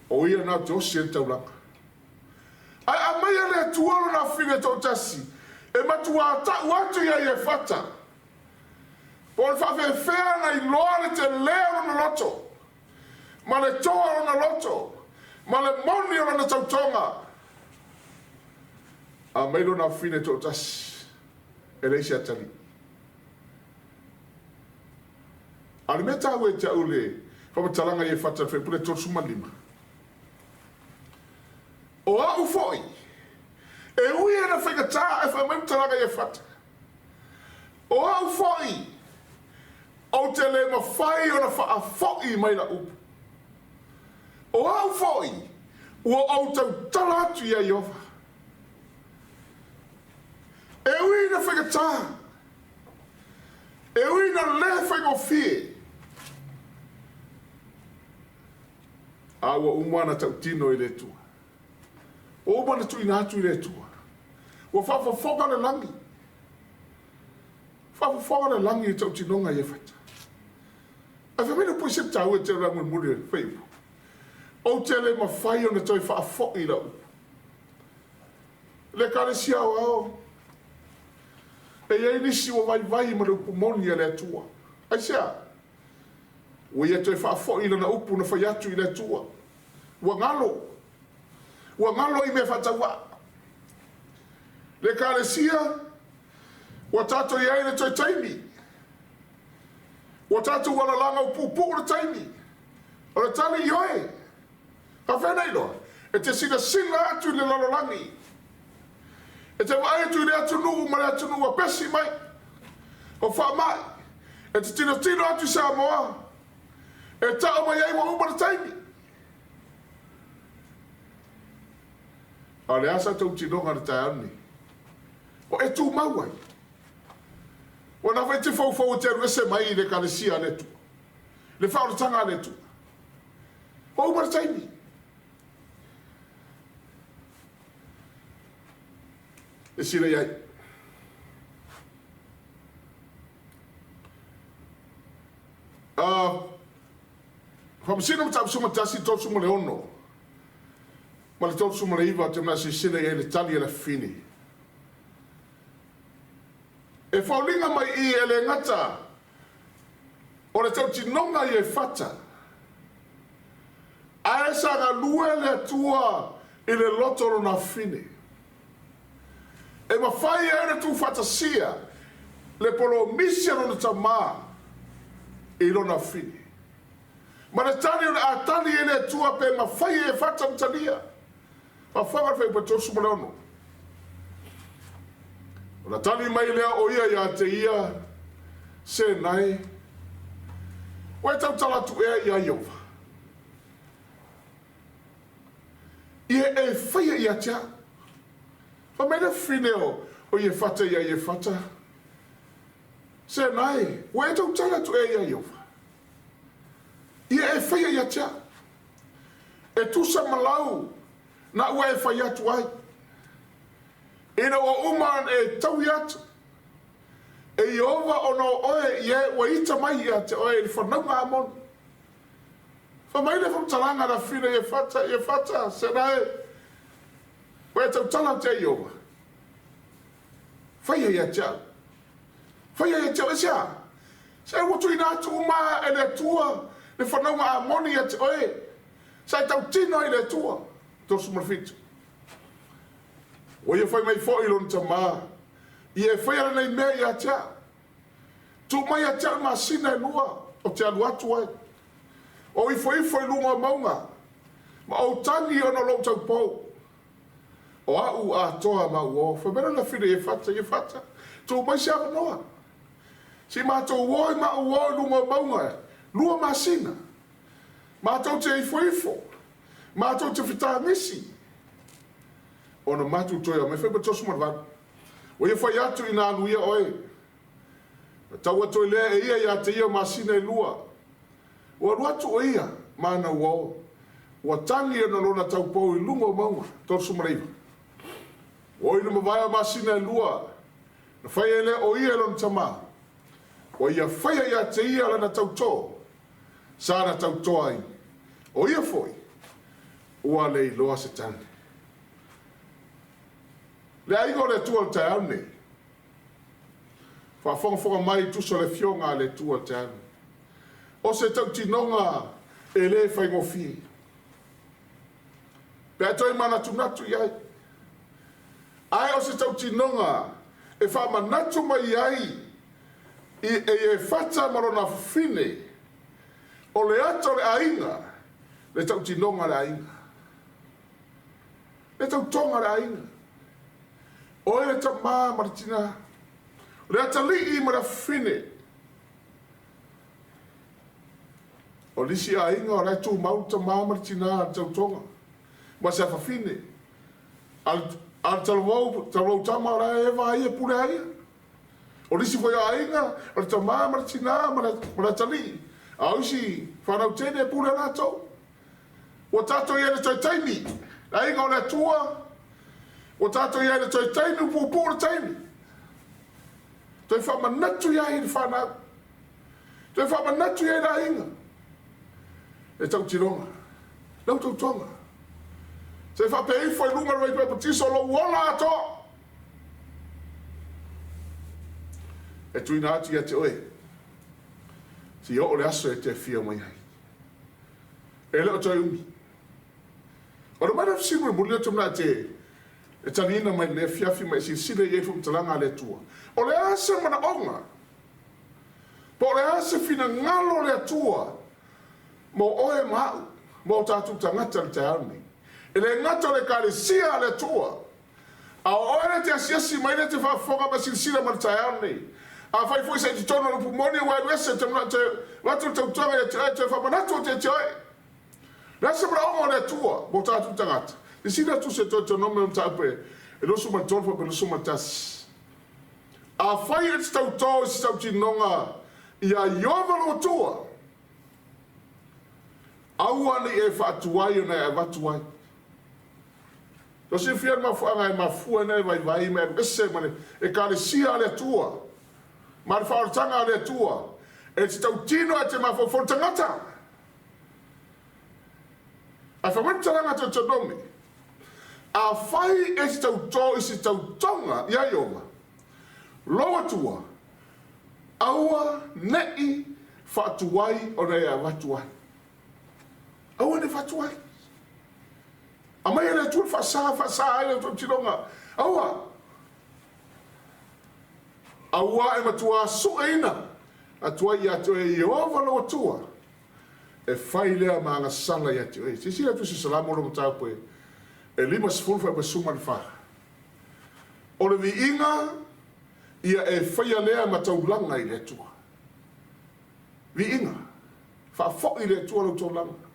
O ia nā te osi e tauranga. Ai a mai a le atua lo na whine tō tasi. E matua ata uatu ia e whata. Po le whawhewhea na i loa le te leo na loto. Ma le toa na loto. Ma le moni o na tautonga. A mai lo na whine tō tasi. E reisi atari. Ale me tāu e te au le whamatalanga i e whata whepune tōsu malima. O au foi. E ui e na whaingatā e whamatalanga i e whata. O au foi. O te le mawhai o na whaafoi mai la upu. O au foi. Ua au tau talatu i a Iova. E ui na whaingatā. E ui na le whaingofie. Awa umana tau tino i le tua. O umana tu ina atu i le tua. Ua whawhawhoka le langi. Whawhawhoka le langi i tau tinonga i e whata. A whamina pui se tau e te rangu muri e whaipu. O te le mawhai o na tau i whaafo i lau. Le kare si au au. E iei nisi o vai ma le upumoni e le atua. Ai sea. Ua ia toi whaafo i na upu na whaiatu i le atua. Ua ngalo. Ua ngalo i me whatawa. Le kare sia. Ua tato iei le toi taimi. Ua tato wala langa upupu le taimi. O le tani ioe. Ka whenei loa. E te sina atu le lalolangi. E te wa ai tu le atunu ma le atunu a pesi mai. O wha mai. E te tino atu sa moa. E tao mai ai wa umara taimi. A le asa tau tinonga le taiani. O e tu mauai. O na wai te fau te rese mai le kalesia le tu. Le whao le tanga le tu. O umara taimi. E sira iai. Whamasina mta sunga tasi tō sunga le ono. Ma le tō sunga le iwa te mea se sira iai le tali e la fini. E whaulinga mai I e le ngata. O le tau tinonga I e whata. Ae sa ngā lue le tua I le lotoro na fine. E ma whai e le tu whatasia le polo misia no na tamā I lona fine. Ma le tani o le atani e le tua pe ma whai e whata mtania. Ma whanga whai pa tosu maleono. O na tani mai lea o ia ia te ia se nai. Wai tau talatu ea ia Iowa. Ia e whaia ia tia. Fa mele fine o ia whata ia ia whata. Se nai, wai tau talatu ea ia Iowa. Ia e whaia ia tia. E tusa malau na ua e whaia atu ai. Ina o uman e tau iatu. E Iowa ono oe ie wa ita mai ia te oe I whanau ngā amon. Fa mai le whamtalanga na whina ie whata, se nae. Wai tau tala te Iowa. Whaia ia tia. Whaia ia tia sia. Se wutu ina atu uma e le tua. Le whanau ngā amoni ia te oe. Sai tau tino I le tua. Tosu marfitu. O ia whai mai fo I lon tamā. Ia e whai ala nei mea ia tia. Tu mai a tia ma sina e lua. O te alu atu ai. O I foi lunga maunga. Ma o tangi ona lo tau pou. O au a toa ma uo. Whamera na whine e whata. Tu mai se ava noa. Si mātou uoi ma uoi lunga maunga. Lua ma sina. Mātou te ifo. Mātou te whita nisi. Ona mātou toia. Me whaipa tosu marwan. O ia whai atu I nā nuia oe. Tau atu I lea e ia ia te ia ma sina e lua. O ruatu o ia, mana uao. O tangi e na lona tau pou I lunga o maunga, tosu mareiva. O ina mawaya masina e lua, na whai ele o ia lona tamā. O ia whai ia te ia lana tau tō, sāna tau tō ai. O ia foi, ua lei loa se tangi. Le aigo le tua te aune. Whawhonga mai tuso le fionga le tua te aune. O se tau tinonga e le whai ngofi. Pea toi mana tunatu iai. Ai o se tau tinonga e wha manatu mai iai e whata marona fine o le ato le ainga le tau tinonga le ainga. Le tau tonga le ainga. O e le tau maa maritina. Le atali I mara fine. O lisi a inga o rai tū mauta māmari tina a tau tonga. Ma se a whawhine. Al talau tama o rai ewa aia pure aia. O lisi foi a inga o rai tau māmari tina mara tali. A usi whanau tene e pure rātou. O tātou ia le toi taimi. A inga o rai tua. O tātou ia le toi taimi upu pūra taimi. Toi whamanatu ia I whanau. Toi whamanatu ia I rā inga. E tau tironga. Lau tau tonga. Se whapei foi lunga rei pepa tiso lo uola ato. E tuina ati a te oe. Si o le aso e te fia mai hai. E leo toi umi. O le mana fisimu e mulio tumna te e tanina mai le fiafi mai si sile ye fum talanga le tua. O le asa mana onga. Po le asa fina ngalo le tua. Mo oe mau, mo tātou tangata le te auni. E le ngata le kāresia le tua. A oe le te asiasi mai le te whawhonga ma sinsira ma le te auni. A whai fwoi se te tono lupu moni wa wese te watu tautonga e te whamanatu te te oe. Nasa mra ongo le tua, mo tātou tangata. E sina tu se to nome o tāpe, e losu ma tonfa pe losu ma tasi. A whai e te tauto e se tau tinonga I a Iowa lo tua. Ioane e whaatuai o nei e watuai. Tosi whia mafuanga e mafua nei vai me ese mane e kāresia le tua. Ma le whaoratanga le tua. E te tau tino e te mafofo tangata. A whamantaranga te tonome. A whai e te tau tō I se tau tonga I Iowa. loa tua, aua ne'i whaatuai o rei a watuai. Aua ne watuai. A mai ane tua whasa ai o tō tironga. Aua. Aua e matua sueina. A tua i atu e Iova loa tua. E whai lea maanga sala i atu e. Sisi atu si salamo lo matau poe. E lima sifulfa e basuma ni wha. O le vi inga ia e whaia lea mataulanga i le tua. Vi inga. Wha fo i le tua lo tō langa.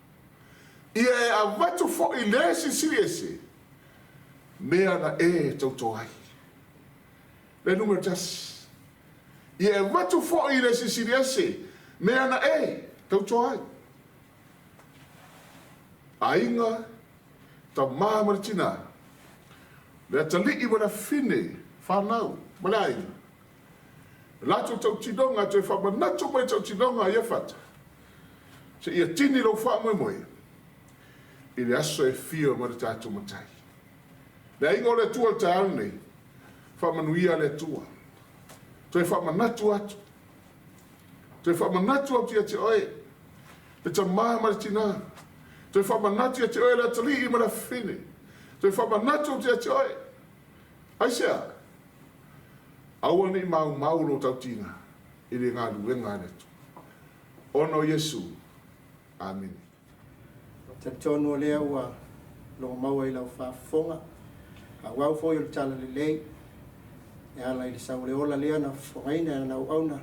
Ia e a watu fo i le sisiri ese. Mea na e tautoai. Le numero tas. Ia e watu fo i le sisiri ese. Mea na e tautoai. Ainga ta māmaritina. Lea tali i wana fine. Whanau. Malainga. Lato tau tidonga te whamanatu mai tau tidonga ia whata. Se ia tini lau wha moe moe. I le aso e fio ma le tātou matai. Le ingo le tua te ane. Whamanuia le tua. Toi whamanatu atu. Toi whamanatu atu ia te oe. Le ta māmari tina. Toi whamanatu ia te oe le tali i ma la fine. Toi whamanatu atu ia te oe. Aisea. Aua ni mau lo tau tina. I le ngā luenga netu. Ono Yesu. Amen. Te tono lea ua lo maua i lau whaafonga. A wau fo i le tala le lei. E ala i le sau le ola lea na whangaina na au auna.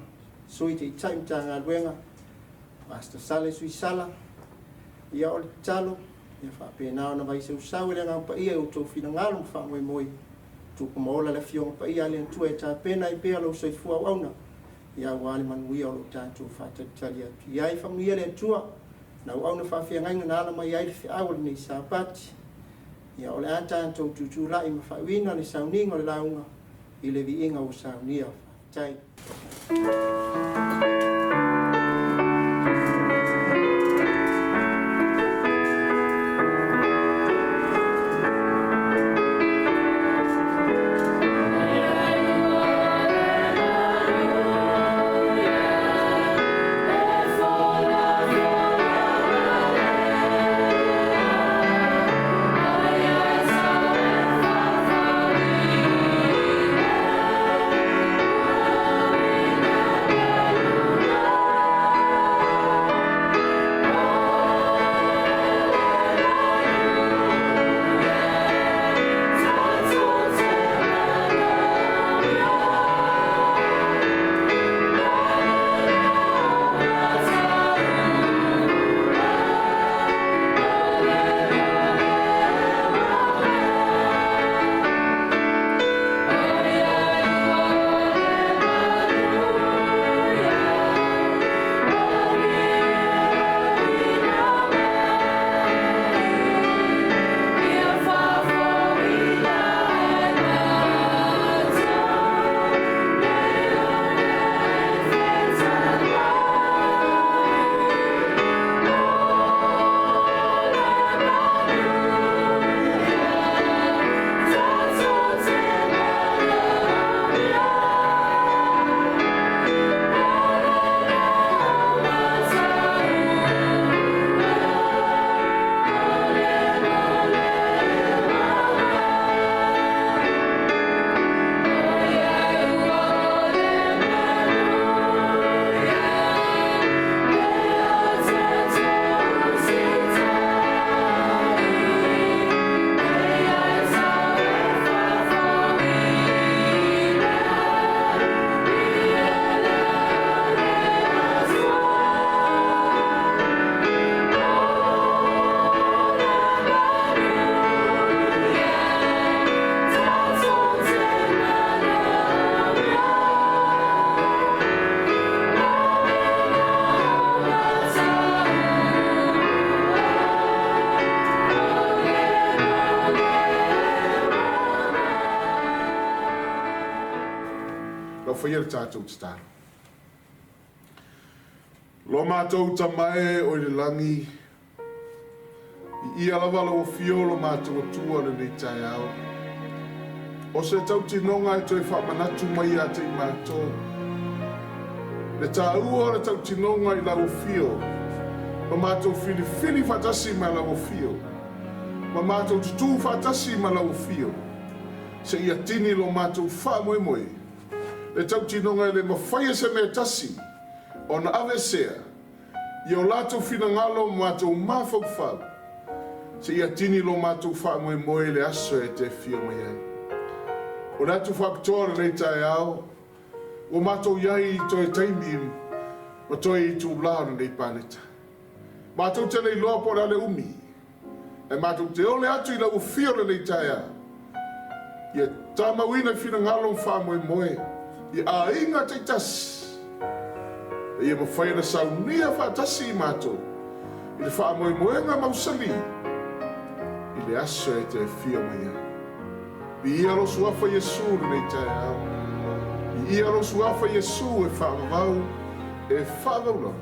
Sui te i taim ta ngā luenga. Master Sale sui sala. Ia o le talo. Ia whaapena na vai se usau le ngā pa ia u tō whina ngālo mwha moi. Tupu maola le fionga pa ia le ntua e tā pena i pēa lau soifua au auna. Ia wale manuia o lo tātou whātatali atu. Ia i whamuia le tua. Na au na whawhia ngai ngana ala mai ai le whiawale nei Sapati. Ia o le ātātou tutu lai ma whaiwina le Sauniga o le launga. I le vi inga o Sauniga. Tai. whaia le tātou te tāno. Lo mātou tamae o le langi, i ia lawala o fiolo mātou atua le nei tai au. O se tau tinonga e toi whamanatu mai a te i mātou. Le tā ua le tau tinonga i lau fio. Ma mātou fili whatasi ma lau fio. Ma mātou tutu whatasi ma lau fio. Se ia tini lo mātou wha moe moe. Le tau tinonga le mawhaia se me tasi. O na ave sea. I o lātou whina ngalo mātou mawhau whau. Se ia tini lo mātou wha moe moe le aso e te fio mai ai. O nātou Faapitoa le tai ao. O mātou iai i toi taimi ma toi i tū lao nei pāneta. Mātou te nei loa po le umi. E mātou te ole atu i lau fio le nei tai ao. Ia tamauina whina ngalo wha moe moe. I a inga te tasi. Ia mawhai na Sauniga whaatasi i mātou. I le wha moe moe ngā mausali. I le aso e te fio mai ai. I ia rosu afa Yesu nei tai au. I ia rosu afa Yesu e whaamavau e whaamavau.